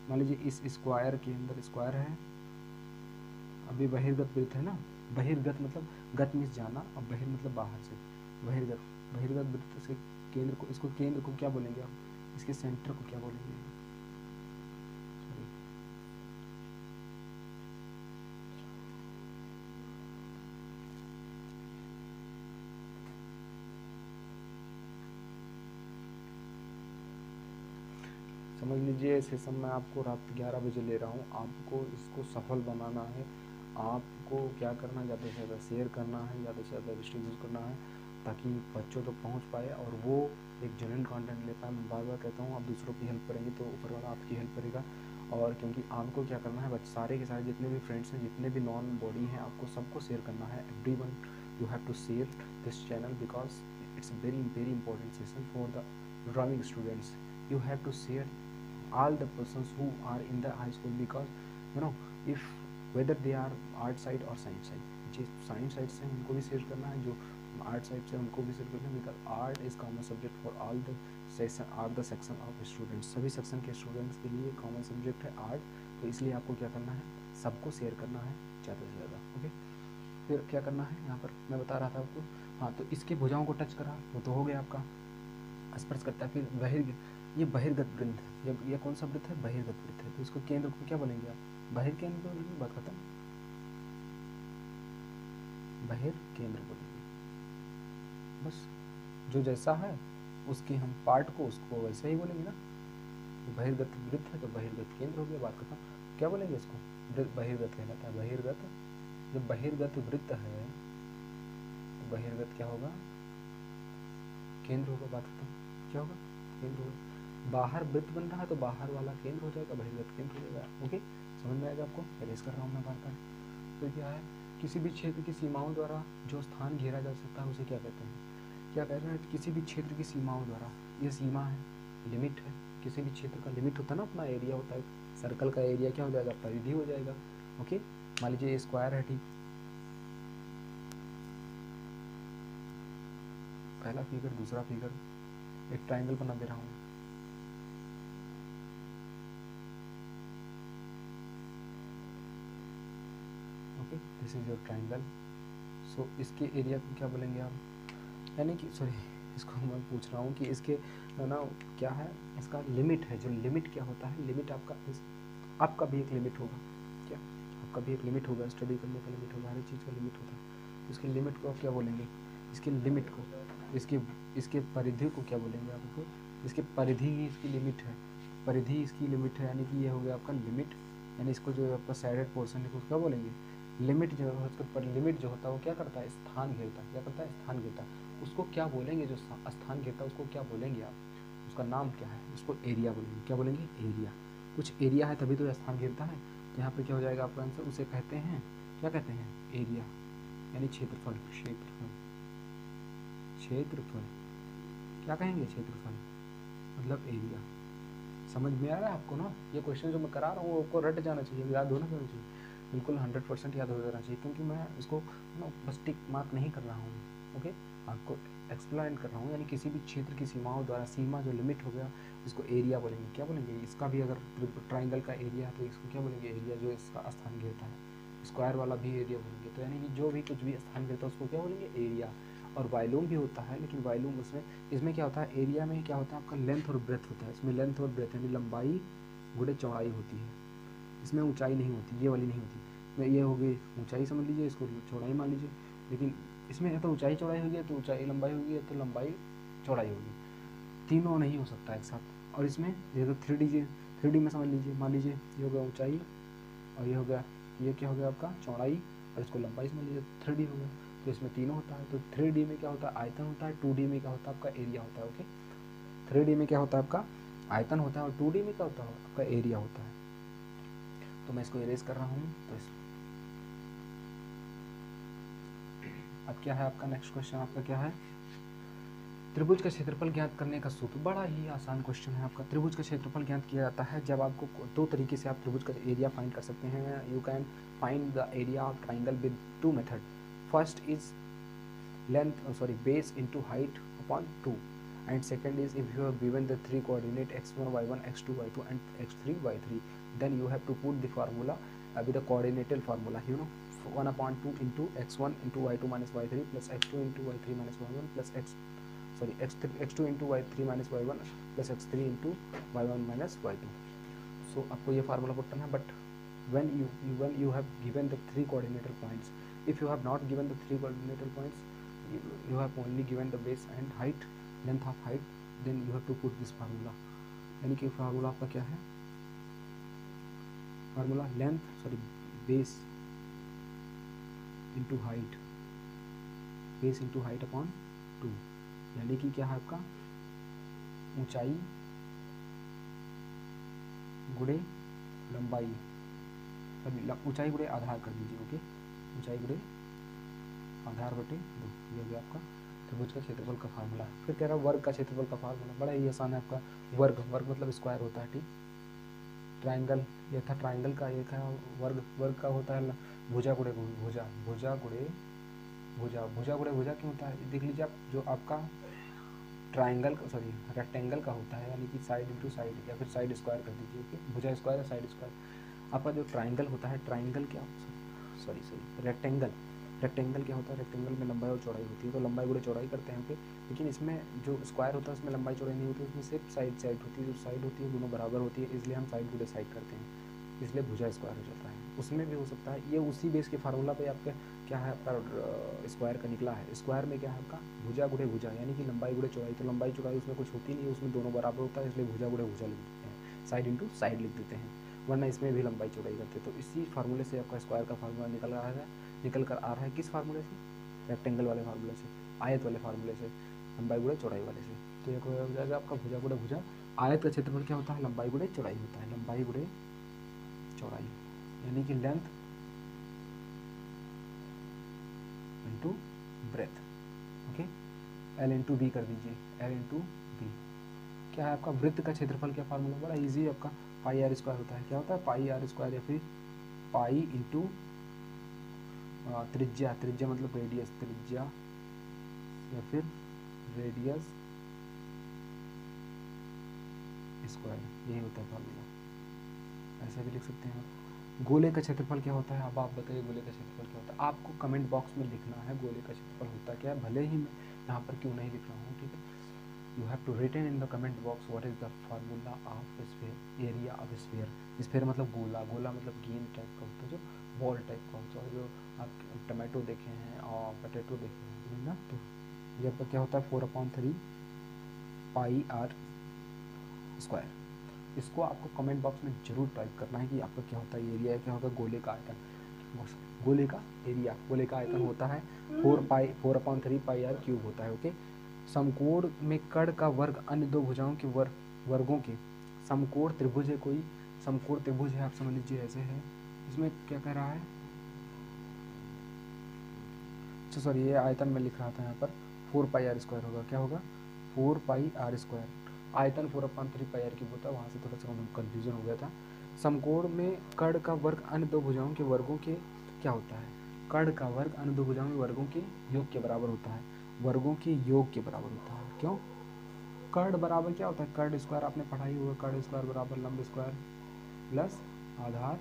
मान लीजिए इस स्क्वायर के अंदर स्क्वायर है, अभी बहिर्गत वृत्त है ना। बहिर्गत मतलब गत मीन्स जाना, और बहिर मतलब बाहर से। बहिर्गत वृत्त से केंद्र को, इसको केंद्र को क्या बोलेंगे आप, इसके सेंटर को क्या बोलेंगे, समझ लीजिए। सेशन में आपको रात 11 बजे ले रहा हूँ, आपको इसको सफल बनाना है। आपको क्या करना है, ज़्यादा से ज़्यादा शेयर करना है, ज़्यादा से ज़्यादा डिस्ट्रीब्यूट करना है, ताकि बच्चों तक पहुँच पाए और वो एक जेन्युइन कंटेंट ले पाए। मैं बार बार कहता हूँ, आप दूसरों की हेल्प करेंगे तो ऊपर वाला आपकी हेल्प करेगा। और क्योंकि आपको क्या करना है, बच्चे सारे के सारे जितने भी फ्रेंड्स हैं, जितने भी नॉन बॉडी हैं, आपको सबको शेयर करना है। Everyone you have to share this channel because it's very very important session for the drawing students. You have to share all the persons who are in the high school, because you know if whether they are art side or science side, जिस science side से उनको भी share करना है, जो art side से उनको भी शेयर करना है, because art is common subject for all the section of students. सभी सेक्शन के स्टूडेंट्स के लिए कॉमन सब्जेक्ट है आर्ट। तो इसलिए आपको क्या करना है, सबको शेयर करना है ज़्यादा से ज़्यादा। ओके, फिर क्या करना है, यहाँ पर मैं बता रहा था आपको। हाँ, तो इसकी भुजाओं को टच करा, वो तो हो गया आपका स्पर्श करता है। फिर ये बहिर्गत वृत्त, ये कौन सा वृत्त है, बहिर्गत वृत्त है। तो इसको केंद्र को क्या बोलेंगे आप, बहिर केंद्र बोलेंगे, बात खत्म, बहिर केंद्र बोलेंगे। बस जो जैसा है उसके हम पार्ट को उसको वैसे ही बोलेंगे ना। बहिर्गत वृत्त है तो बहिर्गत केंद्र हो गया, बात खत्म। क्या बोलेंगे इसको, बहिर्गत कहलाता है। बहिर्गत, जब बहिर्गत वृत्त है तो बहिर्गत क्या होगा, केंद्र होगा, बात खत्म। क्या होगा, केंद्र होगा। बाहर वृत्त बन रहा है तो बाहर वाला केंद्र हो जाएगा, बहिर्गत केंद्र हो जाएगा। ओके, समझ में आएगा आपको, एरेज कर रहा हूँ मैं बार बार। तो क्या है, किसी भी क्षेत्र की सीमाओं द्वारा जो स्थान घेरा जा सकता है उसे क्या कहते हैं, क्या कहते हैं, किसी भी क्षेत्र की सीमाओं द्वारा, ये सीमा है, लिमिट है। किसी भी क्षेत्र का लिमिट होता है ना, अपना एरिया होता है, सर्कल का एरिया क्या हो जाएगा, परिधि हो जाएगा। ओके, मान लीजिए ये स्क्वायर है, ठीक, पहला फिगर, दूसरा फिगर, एक ट्राइंगल बना दे रहा हूँ। Okay, this is your triangle. So इसके एरिया को क्या बोलेंगे आप, यानी कि सॉरी, इसको मैं पूछ रहा हूँ कि इसके ना क्या है, इसका लिमिट है, जो लिमिट क्या होता है, लिमिट आपका भी एक लिमिट होगा, क्या आपका भी एक लिमिट होगा, स्टडी करने का लिमिट होगा, हर एक चीज़ का लिमिट होता है। इसकी लिमिट को आप क्या बोलेंगे, इसकी लिमिट को, इसके परिधि को क्या बोलेंगे आप इसको, इसकी परिधि ही इसकी लिमिट है, परिधि इसकी लिमिट है, यानी कि ये हो गया आपका लिमिट, यानी इसको जो आपका साइडेड पोर्शन है उसको क्या बोलेंगे, लिमिट। जो पर लिमिट जो होता है वो क्या करता है, स्थान घेरता है, क्या करता है, स्थान घेरता है। उसको क्या बोलेंगे, जो स्थान घेरता है उसको क्या बोलेंगे आप, उसका नाम क्या है, उसको एरिया बोलेंगे, क्या बोलेंगे, एरिया। कुछ एरिया है तभी तो स्थान घेरता है, तो यहाँ पे क्या हो जाएगा आपका आंसर, उसे कहते हैं, क्या कहते हैं, एरिया, यानी क्षेत्रफल, क्षेत्रफल, क्षेत्रफल, क्या कहेंगे, क्षेत्रफल मतलब एरिया। समझ में आ रहा है आपको ना, ये क्वेश्चन जो मैं करा रहा हूँ वो आपको रट जाना चाहिए, याद होना चाहिए, बिल्कुल 100% याद हो जाना चाहिए, क्योंकि मैं इसको ना बस टिक मार्क नहीं कर रहा हूँ, ओके, आपको एक्सप्लेन कर रहा हूँ। यानी किसी भी क्षेत्र की सीमाओं द्वारा, सीमा जो लिमिट हो गया, इसको एरिया बोलेंगे, क्या बोलेंगे। इसका भी अगर ट्राइंगल का एरिया है तो इसको क्या बोलेंगे, एरिया, जो इसका स्थान घेरता है। स्क्वायर वाला भी एरिया बोलेंगे, तो यानी कि जो भी कुछ भी स्थान घेरता है उसको क्या बोलेंगे, एरिया। और वॉल्यूम भी होता है, लेकिन वॉल्यूम इसमें क्या होता है, एरिया में क्या होता है आपका लेंथ और ब्रेथ होता है, इसमें लेंथ और ब्रेथ यानी लंबाई गुणे चौड़ाई होती है, इसमें ऊंचाई नहीं होती, ये वाली नहीं होती। इसमें ये हो गई ऊंचाई समझ लीजिए, इसको चौड़ाई मान लीजिए, लेकिन इसमें या तो ऊंचाई चौड़ाई होगी, तो ऊंचाई लंबाई होगी, या तो लंबाई चौड़ाई होगी, तीनों नहीं हो सकता एक साथ। और इसमें ये तो 3D में समझ लीजिए, मान लीजिए ये हो गया ऊंचाई, और ये हो गया, ये क्या हो गया आपका चौड़ाई, और इसको लंबाई समझ लीजिए, 3D हो गया। तो इसमें तीनों होता है, तो 3D में क्या होता है, आयतन होता है, 2D में क्या होता है आपका एरिया होता है, ओके। 3D में क्या होता है आपका आयतन होता है, और 2D में क्या होता है आपका एरिया होता है। तो मैं इसको इरेज कर रहा हूँ, तो अब क्या है आपका नेक्स्ट क्वेश्चन, आपका क्या है, त्रिभुज का क्षेत्रफल ज्ञात करने का सूत्र। बड़ा ही आसान क्वेश्चन है आपका। त्रिभुज का क्षेत्रफल ज्ञात किया जाता है जब आपको दो तरीके से आप त्रिभुज का एरिया फाइंड कर सकते हैं। You can find the area of triangle with two method. First is base into height upon 2, and second is if you have given the three coordinate x1 y1 x2 y2 and x3 y3, then you have to put the formula with the coordinated formula, 1/2 into x1 into y2 minus y3 plus x2 into y3 minus y1 plus x2 into y3 minus y1 plus x3 into y1 minus y2. So आपको ये formula put करना है, but when you have given the three coordinated points, if you have not given the three coordinated points, you have only given the base and height, length of height, then you have to put this formula. यानी कि formula आपका क्या है, formula base into height, base into height upon 2, यानी कि क्या है आपका ऊंचाई गुणे लंबाई, ऊंचाई गुणे आधार कर दीजिए, ओके, ऊंचाई गुणे आधार बटे 2, ये हो गया आपका त्रिभुज का क्षेत्रफल का फार्मूला। फिर कह रहा है वर्ग का क्षेत्रफल का फार्मूला, बड़ा ही आसान है आपका। वर्ग मतलब स्क्वायर होता है, ठीक। ट्राइंगल, ये था ट्राइंगल का, ये था वर्ग का होता है भुजा गुणे भुजा, भुजा गुणे भुजा, भुजा गुणे भुजा क्यों होता है, देख लीजिए आप। जो आपका ट्राइंगल रेक्टेंगल का होता है, यानी कि साइड इंटू साइड, या फिर साइड स्क्वायर कर दीजिए, ओके, भुजा स्क्वायर या साइड स्क्वायर। आपका जो ट्राइंगल होता है, ट्राइंगल क्या रेक्टेंगल क्या होता है, रेक्टेंगल में लंबाई और चौड़ाई होती है, तो लंबाई गुणे चौड़ाई करते हैं पे। लेकिन इसमें जो स्क्वायर होता है उसमें लंबाई चौड़ाई नहीं होती, उसमें सिर्फ साइड होती है, जो साइड होती है दोनों बराबर होती है, इसलिए हम साइड गुणे साइड करते हैं, इसलिए भुजा स्क्वायर हो जाता है। उसमें भी हो सकता है, ये उसी बेस के फार्मूला पे आपका क्या है, आपका स्क्वायर का निकला है। स्क्वायर में क्या है आपका भुजा गुणे भुजा, यानी कि लंबाई गुणे चौड़ाई, तो लंबाई चौड़ाई उसमें कुछ होती नहीं है, उसमें दोनों बराबर होता है, इसलिए भुजा गुणे भुजा लिख देते हैं, साइड इंटू साइड लिख देते हैं, वरना इसमें भी लंबाई चौड़ाई करते। तो इसी फार्मूले से आपका स्क्वायर का फार्मूला निकल कर आ रहा है, किस फार्मूले से, रेक्टेंगल वाले फार्मूले से, आयत वाले फार्मूले से, लंबाई गुणे चौड़ाई वाले से। तो ये हो जाएगा आपका भुजा गुणे भुजा। आयत का क्षेत्रफल क्या होता है, लंबाई गुणे चौड़ाई होता है, लंबाई गुणे चौड़ाई, यानी कि length into breadth, okay. L into B कर दीजिए, एल इंटू बी। क्या है आपका वृत्त का क्षेत्रफल, क्या फार्मूला, बड़ा इजी है आपका, पाई आर स्क्वायर होता है। क्या होता है, पाई आर स्क्वायर, या फिर पाई इंटू त्रिज्या, त्रिज्या मतलब रेडियस, त्रिज्या या फिर रेडियस स्क्वायर, यही होता है फार्मूला। ऐसा भी लिख सकते हैं आप, गोले का क्षेत्रफल क्या होता है? अब आप बताइए गोले का क्षेत्रफल क्या होता है? आपको कमेंट बॉक्स में लिखना है गोले का क्षेत्रफल होता क्या है, भले ही मैं यहाँ पर क्यों नहीं लिख रहा हूँ, ठीक है। You have to written in the comment box what is the formula of sphere, area of sphere. Sphere मतलब गोला, गोला मतलब गेंद टाइप का होता है, जो बॉल टाइप का होता है, जो आप टमाटो देखे हैं और पोटैटो देखे हैं ना, तो ये आपका क्या होता है 4/3 पाई आर स्क्वायर। इसको आपको कमेंट बॉक्स में जरूर टाइप करना है कि आपका क्या होता है एरिया, क्या होगा गोले का आयतन, गोले का एरिया, गोले का आयतन होता है 4/3 पाई आर क्यूब होता है, ओके। समकोण में कर्ण का वर्ग अन्य दो भुजाओं के वर्गों के, समकोण त्रिभुज है कोई, समकोण त्रिभुज है, आप समझ लीजिए ऐसे है। इसमें क्या कह रहा है, अच्छा सॉरी ये आयतन में लिख रहा था यहाँ पर 4 पाई आर स्क्वायर होगा, क्या होगा 4 पाई आर स्क्वायर, आयतन 4/3 पाई आर क्यूब होता है, वहाँ से थोड़ा सा कन्फ्यूजन हो गया था। समकोण में कर्ण का वर्ग अन्य दो भुजाओं के वर्गों के क्या होता है, कर्ण का वर्ग अन्य दो भुजाओं के वर्गों के योग के बराबर होता है, वर्गों के योग के बराबर होता है, क्यों, कर्ण बराबर क्या होता है, कर्ण स्क्वायर आपने पढ़ाई हुआ, कर्ण स्क्वायर बराबर लंब स्क्वायर प्लस आधार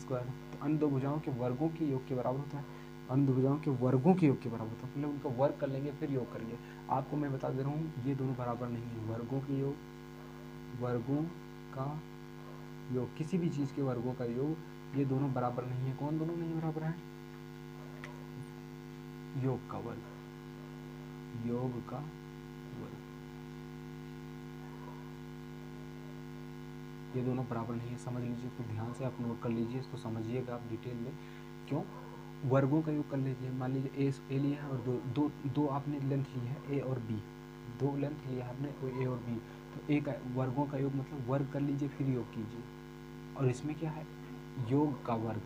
स्क्वायर, तो अन्य दो भुजाओं के वर्गों के योग के बराबर होता है, अन्य दो भुजाओं के वर्गों के योग के बराबर होता है, मतलब उनका वर्ग कर लेंगे फिर योग करेंगे। आपको मैं बता दे रहा हूँ ये दोनों बराबर नहीं है, वर्गों के योग, वर्गों का योग, किसी भी चीज़ के वर्गों का योग, ये दोनों बराबर नहीं है। कौन दोनों नहीं बराबर है, योग का वर्ग, योग का वर्ग, ये दोनों बराबर नहीं है, समझ लीजिए, तो ध्यान से आप नोट कर लीजिए, इसको समझिएगा आप डिटेल में। क्यों, वर्गों का योग कर लीजिए, मान लीजिए ए लिया है और दो आपने लेंथ ली है ए और बी, दो लेंथ लिया है आपने ए और बी, तो ए का वर्गों का योग मतलब वर्ग कर लीजिए फिर योग कीजिए, और इसमें क्या है योग का वर्ग,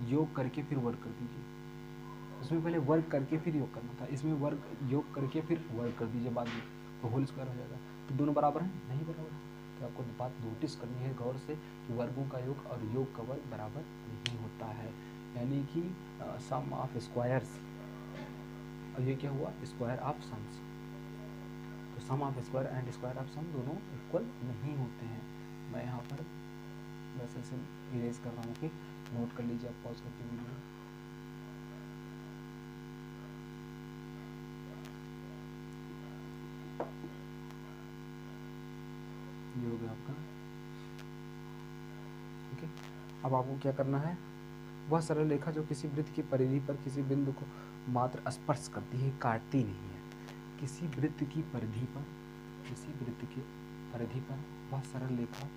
योग करके फिर वर्ग कर दीजिए, उसमें पहले वर्ग करके फिर योग करना था, इसमें वर्ग योग करके फिर वर्ग कर दीजिए बाद में, तो होल स्क्वायर हो जाएगा। तो दोनों बराबर हैं, नहीं बराबर है, तो आपको बात नोटिस करनी है गौर से कि वर्गों का योग और योग का वर्ग बराबर नहीं होता है, यानी कि सम ऑफ स्क्वायर्स, और ये क्या हुआ स्क्वायर ऑफ सम्स, तो sum of square and square of sum दोनों इक्वल नहीं होते हैं। मैं यहाँ पर बस ऐसे इरेज कर रहा हूँ कि नोट कर लीजिए आप पॉज करके वीडियो। ये हो गया आपका, ठीक है। अब आपको क्या करना है, वह सरल रेखा जो किसी वृत्त की परिधि पर किसी बिंदु को मात्र स्पर्श करती है, काटती नहीं है, किसी वृत्त की परिधि पर, किसी वृत्त की परिधि पर वह सरल रेखा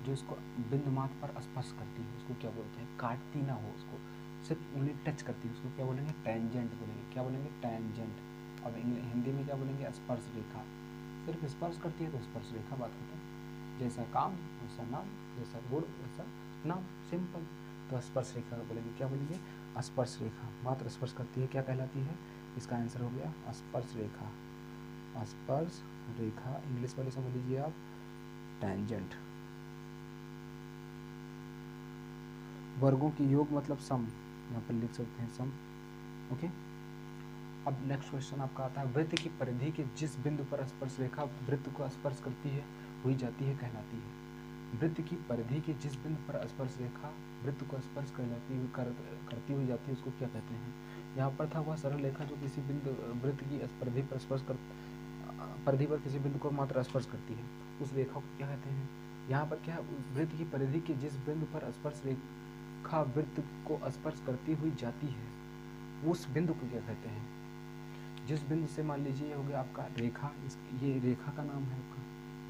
जो इसको बिंदु मात्र पर स्पर्श करती है उसको क्या बोलते हैं, काटती ना हो, उसको सिर्फ उन्हें टच करती है उसको क्या बोलेंगे, टेंजेंट बोलेंगे, क्या बोलेंगे टेंजेंट। अब हिंदी में क्या बोलेंगे, स्पर्श रेखा, सिर्फ स्पर्श करती है तो स्पर्श रेखा, बात खत्म, जैसा काम वैसा नाम, जैसा गुण वैसा नाम, सिंपल। तो स्पर्श रेखा बोलेंगे, क्या बोलेंगे, स्पर्श रेखा, मात्र स्पर्श करती है क्या कहलाती है, इसका आंसर हो गया स्पर्श रेखा, स्पर्श रेखा, इंग्लिश वाले समझ लीजिए आप टेंजेंट। वर्गों की योग मतलब सम, यहाँ पर लिख सकते हैं सम, ओके। अब नेक्स्ट क्वेश्चन आपका आता है, वृत्त की परिधि के जिस बिंदु पर स्पर्श रेखा वृत्त को स्पर्श करती है हुई जाती है कहलाती है, वृत्त की परिधि के जिस बिंदु पर स्पर्श रेखा वृत्त को स्पर्श करती हुई जाती है उसको क्या कहते हैं। यहाँ पर था वह सरल रेखा जो किसी बिंदु वृत्त की परिधि पर परिधि पर किसी बिंदु को मात्र स्पर्श करती है, उस रेखा को क्या कहते हैं। यहाँ पर क्या है, वृत्त की परिधि के जिस बिंदु पर स्पर्श रेखा वृत्त को स्पर्श करती हुई जाती है उस बिंदु को क्या कहते हैं। जिस बिंदु से मान लीजिए हो गया आपका रेखा, ये रेखा का नाम है आपका,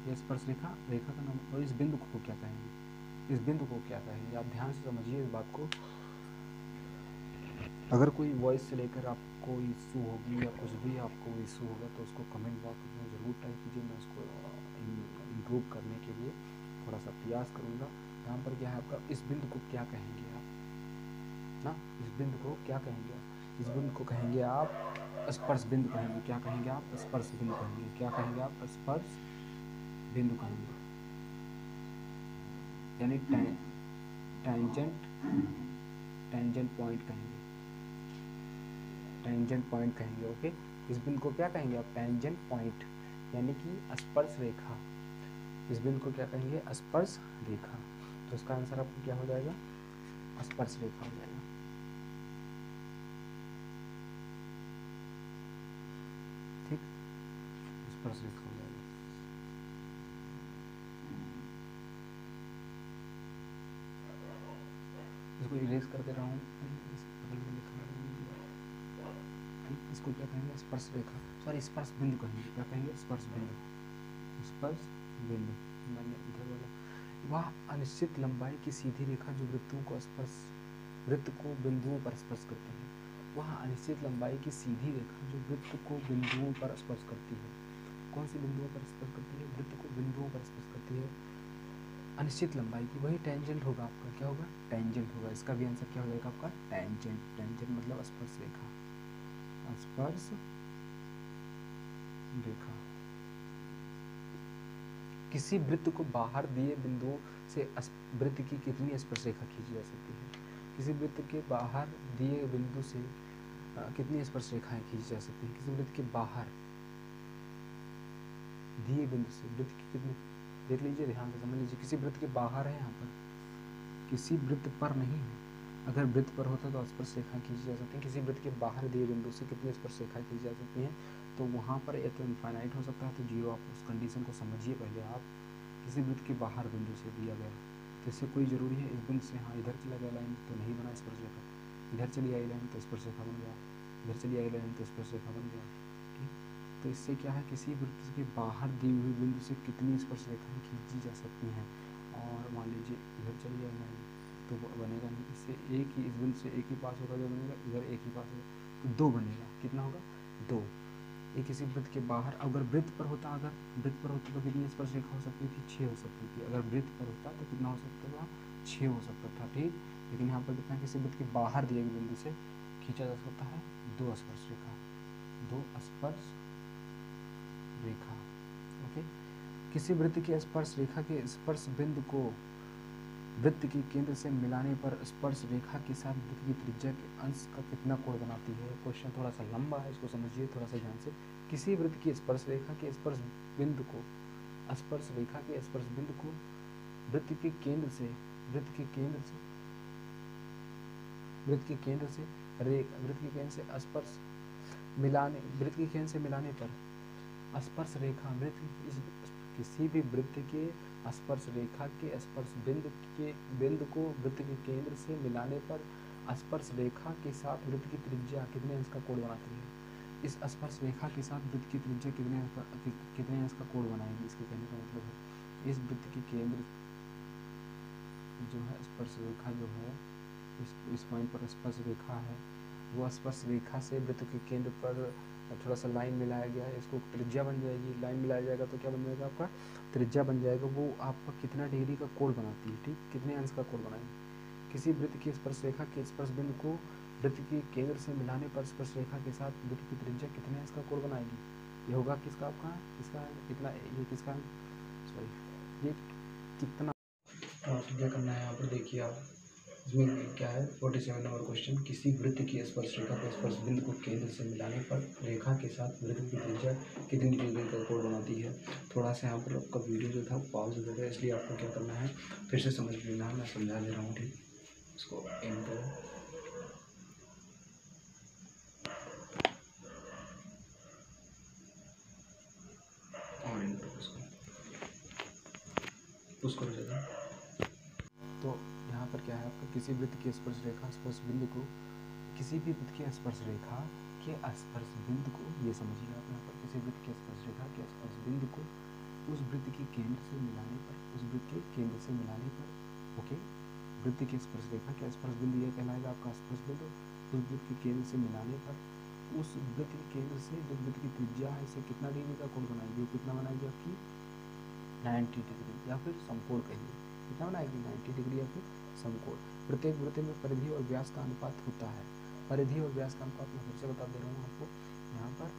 ये स्पर्श रेखा रेखा का नाम, और इस बिंदु को क्या कहेंगे, इस बिंदु को क्या कहेंगे, आप ध्यान से समझिए इस बात को। अगर कोई वॉइस से लेकर आपको इशू होगी या कुछ भी आपको इशू होगा तो उसको कमेंट बॉक्स में ज़रूर टाइप कीजिए, मैं उसको इम्प्रूव करने के लिए थोड़ा सा प्रयास करूँगा। यहाँ पर क्या है आपका, इस बिंदु को क्या कहेंगे आप ना, इस बिंदु को क्या कहेंगे आप, इस बिंदु को कहेंगे आप स्पर्श बिंदु कहेंगे, क्या कहेंगे आप स्पर्श बिंदु कहेंगे, क्या कहेंगे आप स्पर्श बिंदु कहेंगे, यानी टेंजेंट टेंजेंट पॉइंट कहेंगे, टेंजेंट पॉइंट कहेंगे, ओके। इस बिंदु को क्या कहेंगे आप टेंजेंट पॉइंट, यानी कि स्पर्श रेखा, इस बिंदु को क्या कहेंगे स्पर्श रेखा। तो इसका आंसर आपको क्या हो जाएगा स्पर्श रेखा हो जाएगा। ठीक, स्पर्श रेखा हो जाएगा। इसको इरेज कर दे रहा हूँ, बगल में लिखा है। ठीक, इसको क्या कहेंगे? स्पर्श रेखा, सॉरी स्पर्श बिंदु कहेंगे। क्या कहेंगे? स्पर्श बिंदु, स्पर्श बिंदु। मैंने इधर वाला, वह अनिश्चित लंबाई की सीधी रेखा जो वृत्त को बिंदुओं पर स्पर्श करती है। वह अनिश्चित लंबाई की सीधी रेखा जो वृत्त को बिंदुओं पर स्पर्श करती है। कौन सी बिंदुओं पर स्पर्श करती है? वृत्त को बिंदुओं पर स्पर्श करती है अनिश्चित लंबाई की। वही टेंजेंट होगा आपका। क्या होगा? टेंजेंट होगा। इसका भी आंसर क्या हो जाएगा आपका? टेंजेंट। टेंजेंट मतलब स्पर्श रेखा, स्पर्श रेखा। किसी वृत्त को बाहर दिए बिंदुओं से वृत्त की कितनी स्पर्श रेखा खींची जा सकती है? किसी वृत्त के बाहर दिए बिंदु से कितनी स्पर्श रेखाएं खींची जा सकती हैं? किसी वृत्त के बाहर दिए बिंदु से वृत्त की कितनी, देख लीजिए, ध्यान से समझ लीजिए। किसी वृत्त के बाहर है, यहाँ पर किसी वृत्त पर नहीं है। अगर वृत्त पर होता तो स्पर्श रेखाएं खींची जा सकती हैं। किसी वृत्त के बाहर दिए बिंदु से कितनी स्पर्श रेखाएं खींची जा सकती हैं? तो वहाँ पर या तो इनफाइनाइट हो सकता है तो जीरो। आप उस कंडीशन को समझिए पहले आप। किसी वृत्त के बाहर बिंदु से दिया गया तो इससे कोई ज़रूरी है इस बिंदु से, हाँ इधर चला गया लाइन तो नहीं बना स्पर्श रेखा, इधर चली आई लाइन तो स्पर्श रेखा बन गया, इधर चली आई लाइन तो स्पर्श रेखा बन गया। ठीक, तो इससे क्या है? किसी वृत्त के बाहर दी हुई बिंदु से कितनी स्पर्श रेखाएं खींची जा सकती हैं। और मान लीजिए इधर चली आई लाइन तो बनेगा नहीं, इससे एक ही, इस बिंदु से एक ही पास होगा जो बनेगा, इधर एक ही पास होगा तो दो बनेगा। कितना होगा? दो। ये किसी वृत्त के बाहर, अगर वृत्त पर होता, तो कितनी स्पर्श रेखा हो सकती थी? 6 हो सकती थी। अगर वृत्त पर होता तो कितना हो सकता था? 6 हो सकता था। ठीक, लेकिन यहाँ पर कितना है? किसी वृत्त के बाहर दिए गए बिंदु से खींचा जा सकता है 2 स्पर्श रेखा, 2 स्पर्श रेखा। ओके, किसी वृत्त की स्पर्श रेखा के स्पर्श बिंदु को वृत्त के केंद्र से मिलाने पर स्पर्श रेखा के साथ वृत्त की त्रिज्या के अंश का कितना कोण बनाती है? क्वेश्चन थोड़ा सा लंबा है, इसको समझिए थोड़ा सा ध्यान से। किसी वृत्त की स्पर्श रेखा के स्पर्श बिंदु को वृत्त के केंद्र से मिलाने पर स्पर्श रेखा किसी भी वृत्त के स्पर्श रेखा के स्पर्श बिंदु को वृत्त के केंद्र से मिलाने पर स्पर्श रेखा के साथ वृत्त की त्रिज्या कितने अंश का कोण बनाती है? इस स्पर्श रेखा के साथ वृत्त की त्रिज्या कितने अंश का कोण बनाएगी? इसके कहने का मतलब है इस वृत्त के केंद्र जो है स्पर्श रेखा जो है इस पॉइंट पर स्पर्श रेखा है, वो स्पर्श रेखा से वृत्त के केंद्र पर थोड़ा सा लाइन मिलाया गया है, इसको त्रिज्या बन जाएगी। लाइन मिलाया जाएगा तो क्या बन जाएगा? आपका त्रिज्या बन जाएगा। वो आपका कितना डिग्री का कोण बनाती है? ठीक, कितने अंश का कोण बनाएगी? किसी वृत्त की स्पर्श रेखा के स्पर्श बिंदु को वृत्त के केंद्र से मिलाने पर स्पर्श रेखा के साथ वृत्त की त्रिज्या कितने अंश का कोण बनाएगी? ये होगा किसका? आपका इसका कितना, ये किसका, सॉरी ये कितना क्या करना है यहाँ पर देखिए आप। इसमें क्या है? 47 नंबर क्वेश्चन, किसी वृत्त की स्पर्श रेखा के स्पर्श बिंदु को केंद्र से मिलाने पर रेखा के साथ वृत्त की त्रिज्या कितनी डिग्री का कोण बनाती है? थोड़ा सा यहाँ पर आपका वीडियो जो था पॉज हो गया, इसलिए आपको क्या करना है फिर से समझ लेना है। मैं समझा दे रहा हूँ। ठीक, इसको एंड करो और एंड करो उसको ज़्यादा। तो यहाँ पर क्या है आपका? किसी वृत्त की स्पर्श रेखा स्पर्श बिंदु को, किसी भी वृत्त की स्पर्श रेखा के स्पर्श बिंदु को, ये समझिए आप यहाँ पर, किसी वृत्त की स्पर्श रेखा के स्पर्श बिंदु को उस वृत्त के केंद्र से मिलाने पर, ओके, वृत्त की स्पर्श रेखा के स्पर्श बिंदु ये कहलाएगा आपका स्पर्श बिंदु। उस वृत्त के केंद्र से मिलाने पर उस वृत्त के केंद्र से जो वृत्त की त्रिज्या है इसे कितना डिग्री का कोण बनाएगी? कितना बनाएगी? आपकी 90 डिग्री, या फिर समकोण कहिए। कितना बनाएगी? 90 डिग्री या फिर समकोण। प्रत्येक वृत्त में परिधि और व्यास का अनुपात होता है। परिधि और व्यास का अनुपात मैं फिर से बता दे रहा हूँ आपको। यहाँ पर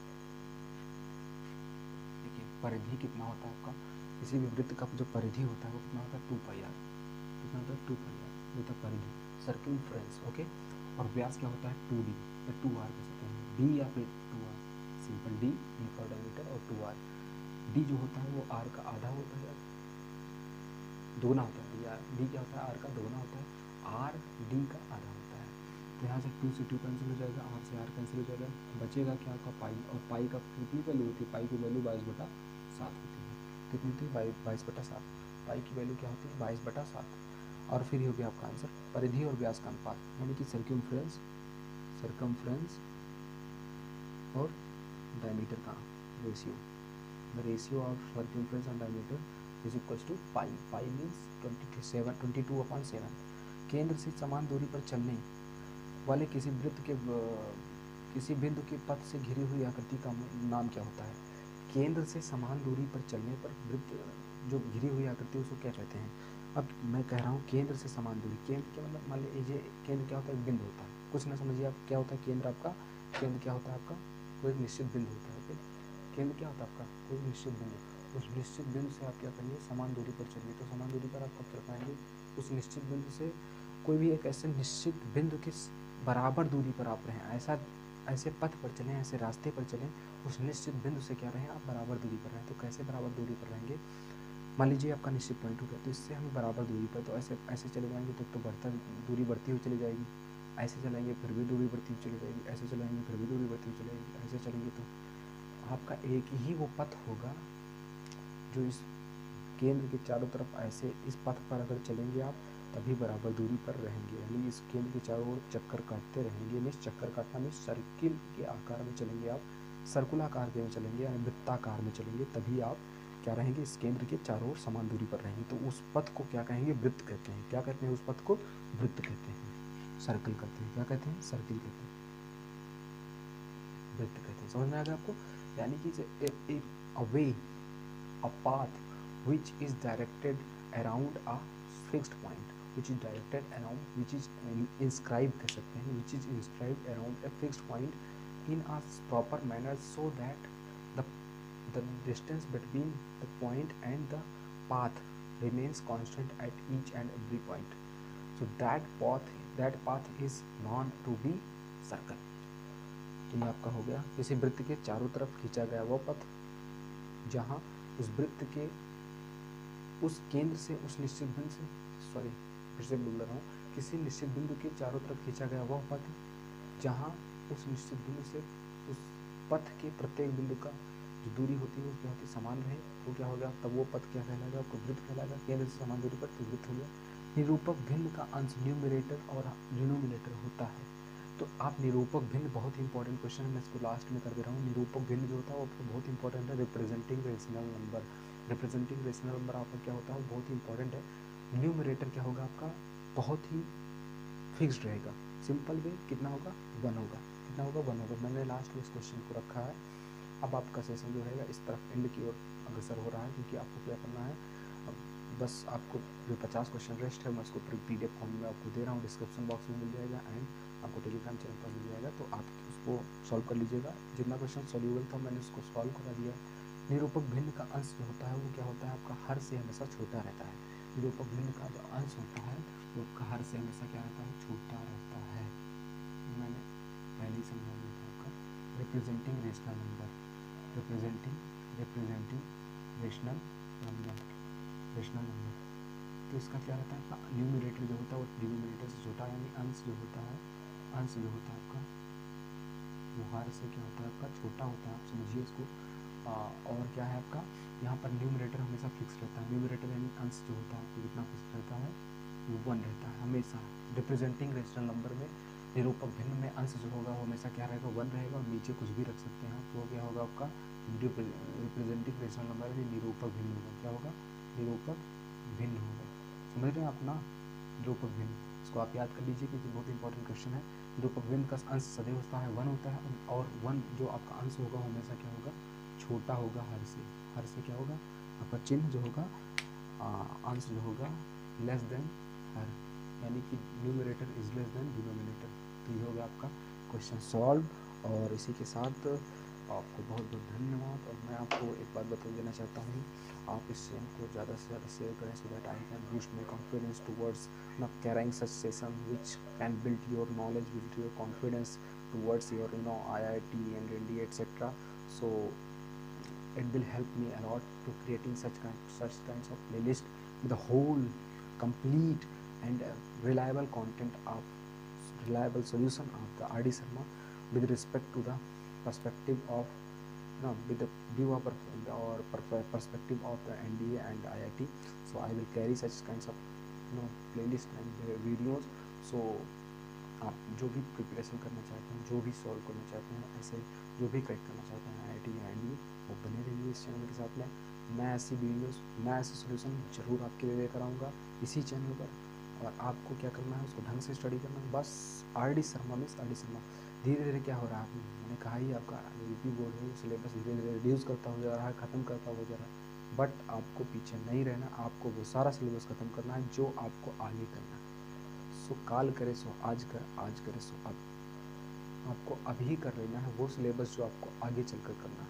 देखिए परिधि कितना होता है आपका, किसी भी वृत्त का जो परिधि होता है वो कितना होता है? 2πr। कितना होता है? 2πr होता है परिधि, सर्कमफ्रेंस। ओके, और व्यास क्या होता है? 2d या 2r कह सकते हैं, d या फिर 2r, simple d for diameter और 2r। d जो होता है वो r का आधा होता है, दोगुना होता है। d क्या होता है? r का दोगुना होता है। r डी का आधा होता है। तो यहाँ से 2 से 2 कैंसिल हो जाएगा, आर से आर कैंसिल हो जाएगा, बचेगा क्या आपका पाई, और पाई का कितनी वैल्यू होती है, पाई की वैल्यू 22/7 होती है। कितनी होती है 22/7, पाई की वैल्यू क्या होती है 22/7। और फिर हो गया आपका आंसर परिधि और व्यास का अनुपात, यानी कि सरकमफ्रेंस और डायमीटर का ratio. The ratio of circumference and diameter is equal to pi. Pi means 22/7। केंद्र से समान दूरी पर चलने वाले किसी वृत्त के किसी बिंदु के पथ से घिरी हुई आकृति का नाम क्या होता है। केंद्र से समान दूरी पर चलने पर वृत्त जो घिरी हुई आकृति उसको क्या कहते हैं। अब मैं कह रहा हूँ केंद्र से समान दूरी, केंद्र क्या मतलब, मान लीजिए केंद्र क्या होता है, एक बिंदु होता है, कुछ ना समझिए आप क्या होता है केंद्र आपका। केंद्र क्या होता है आपका, कोई एक निश्चित बिंदु होता है। ओके, केंद्र क्या होता है आपका, कोई निश्चित बिंदु। उस निश्चित बिंदु से आप क्या करिए, समान दूरी पर चलिए। तो समान दूरी पर आप कब चल पाएंगे, उस निश्चित बिंदु से कोई भी एक ऐसे निश्चित बिंदु के बराबर दूरी पर आप रहें, ऐसे पथ पर चलें, ऐसे रास्ते पर चलें, उस निश्चित बिंदु से क्या रहें, आप बराबर दूरी पर रहें। तो कैसे बराबर दूरी पर रहेंगे, मान लीजिए आपका निश्चित पॉइंट हो गया, तो इससे हम बराबर दूरी पर, तो ऐसे चले जाएंगे तो दूरी बढ़ती हुई चली जाएगी। ऐसे चलेंगे फिर भी दूरी बढ़ती हुई चली जाएगी, ऐसे चलेंगे फिर भी दूरी बढ़ती हुई चली जाएगी, ऐसे चलेंगे तो आपका एक ही वो पथ होगा जो इस केंद्र के चारों तरफ ऐसे इस पथ पर अगर चलेंगे आप तभी बराबर दूरी पर रहेंगे। यानी इस केंद्र के चारों ओर चक्कर काटते रहेंगे, मीन्स चक्कर काटना मीन्स सर्किल के आकार में चलेंगे आप, सर्कुलाकार में चलेंगे यानी वृत्ताकार में चलेंगे, तभी आप क्या रहेंगे, इस केंद्र के चारों ओर समान दूरी पर रहेंगे। तो उस पथ को क्या कहेंगे, वृत्त कहते हैं। क्या कहते हैं उस पथ को, वृत्त कहते हैं, सर्कल कहते हैं। क्या कहते हैं, सर्किल कहते हैं, वृत्त कहते हैं। समझ में आ गया आपको, यानी कि a way, a path which is directed around a fixed point, which is directed around, which is inscribed कह सकते हैं, which is inscribed around a fixed point in a proper manner so that the distance between the point and the path remains constant at each and every point. So that path is known to be circle. तो ये आपका हो गया, किसी वृत्त के चारों तरफ खींचा गया वो पथ जहाँ उस वृत्त के उस केंद्र से उस निश्चित बिंदु से, सॉरी फिर से बोल रहा हूँ, किसी निश्चित बिंदु के चारों तरफ खींचा गया वह पथ जहाँ उस निश्चित बिंदु से उस पथ के प्रत्येक बिंदु का जो दूरी होती है वो क्या होती है, समान रहे, वो क्या हो गया, तब वो पथ क्या कहलाएगा, आपको वृत्त कहलाएगा। केंद्र से समान दूरी पर तो वृत्त हो गया। निरूपक भिन्न का अंश न्यूमरेटर और डिनोमिनेटर होता है। तो आप निरूपक भिन्न, बहुत ही इंपॉर्टेंट क्वेश्चन है, मैं इसको लास्ट में कर दे रहा हूँ। निरूपक भिन्न जो होता है वो बहुत इंपॉर्टेंट है। Representing rational number, representing rational number आपका क्या होता है, वो बहुत ही इंपॉर्टेंट है। न्यूमरेटर क्या होगा आपका, बहुत ही फिक्स्ड रहेगा। सिंपल वे कितना होगा, 1 होगा। कितना होगा, 1 होगा। मैंने लास्ट में इस क्वेश्चन को रखा है। अब आपका सेशन जो रहेगा इस तरफ एंड की ओर अग्रसर हो रहा है, क्योंकि आपको क्या करना है, बस आपको जो 50 क्वेश्चन रेस्ट है मैं उसको PDF फॉर्म में आपको दे रहा हूँ, डिस्क्रिप्शन बॉक्स में मिल जाएगा एंड आपको टेलीग्राम चैनल पर मिल जाएगा। तो आप उसको सॉल्व कर लीजिएगा। जितना क्वेश्चन सॉल्यूबल था मैंने उसको सॉल्व करा दिया। निरूपक भिन्न का अंश जो होता है वो क्या होता है, आपका हर से हमेशा छोटा रहता है। निरूपक भिन्न का जो अंश होता है वो आपका हर से हमेशा क्या रहता है, छोटा रहता है। मैंने पहले ही समझा दिया था आपका। Representing rational number, representing rational number, तो इसका क्या रहता है, आपका न्यूमरेटर जो होता है वो डिनोमिनेटर से छोटा, यानी अंश जो होता है आपका वो हर से क्या होता है, आपका छोटा होता है। आप समझिए इसको। और क्या है आपका, यहाँ पर न्यूमरेटर हमेशा फिक्स रहता है। न्यूमरेटर यानी अंश जो होता है आपको कितना फिक्स रहता है, वो 1 रहता है हमेशा। रिप्रेजेंटिंग रेशनल नंबर में निरूपक भिन्न में अंश जो होगा वो हमेशा क्या रहेगा, 1 रहेगा, और नीचे कुछ भी रख सकते हैं। तो क्या होगा आपका रिप्रेजेंटिंग रेशनल नंबर में निरूपक भिन्न होगा। क्या होगा, निरूपक भिन्न होगा। समझ रहे हैं आप ना, निरूपक भिन्न, इसको आप याद कर लीजिए क्योंकि बहुत इंपॉर्टेंट क्वेश्चन है। निरूपक भिन्न का अंश सदैव होता है 1 होता है, और 1 जो आपका अंश होगा हमेशा क्या होगा, छोटा होगा हर से। हर से क्या होगा आपका चिन्ह जो होगा, अंश जो होगा लेस देन हर, यानी कि numerator is less than denominator. तो ये होगा आपका क्वेश्चन सॉल्व। और इसी के साथ आपको बहुत बहुत धन्यवाद। और मैं आपको एक बात बता देना चाहता हूँ, आप इस चैनल को ज़्यादा से ज़्यादा शेयर करें so that I can boost my confidence towards carrying such session which can build your knowledge, build your confidence towards your IIT and NDA etc. So it will help me a lot to creating such kinds of playlist with the whole complete and reliable content of reliable solution of the RD Sharma with respect to the perspective of with the view of perspective of the NDA and IIT. So I will carry such kinds of playlist and videos. So आप जो भी preparation करना चाहते हैं, जो भी solve करना चाहते हैं, ऐसे जो भी क्रैक करना चाहते हैं IIT या NDA, वो बने रहिए इस चैनल के साथ में। मैं ऐसी वीडियोस, मैं ऐसे सोल्यूशन ज़रूर आपके लिए लेकर आऊँगा इसी चैनल पर, और आपको क्या करना है, उसको ढंग से स्टडी करना है। बस RD Sharma miss RD Sharma धीरे धीरे क्या हो रहा है, मैंने कहा ही आपका यूपी बोर्ड है, सिलेबस धीरे धीरे रिड्यूस करता हो जा रहा है, ख़त्म करता हो जा रहा है, बट आपको पीछे नहीं रहना, आपको वो सारा सिलेबस ख़त्म करना है जो आपको आगे करना है। सो काल करे सो आज कर, आज करे सो अब। आपको अभी कर लेना है वो सिलेबस जो आपको आगे चलकर करना है।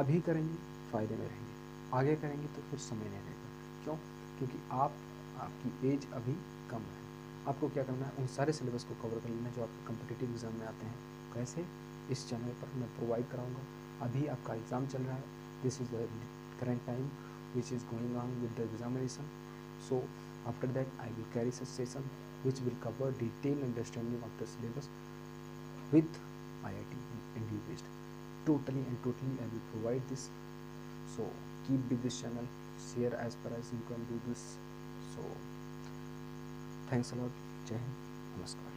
अभी करेंगे फ़ायदे में रहेंगे, आगे करेंगे तो फिर समय नहीं रहेगा। क्यों? क्योंकि आपकी एज अभी कम है। आपको क्या करना है, उन सारे सिलेबस को कवर कर लेना है जो आपके कम्पिटिटिव एग्ज़ाम में आते हैं। कैसे? इस चैनल पर मैं प्रोवाइड कराऊंगा। अभी आपका एग्ज़ाम चल रहा है, this is the current time which is going on with the examination. So after that I will carry such session which will cover detailed understanding of the syllabus with IIT and NDA based. Totally I will provide this. So keep with this channel, share as far as you can do this. So thanks a lot. Jai Hind, namaskar.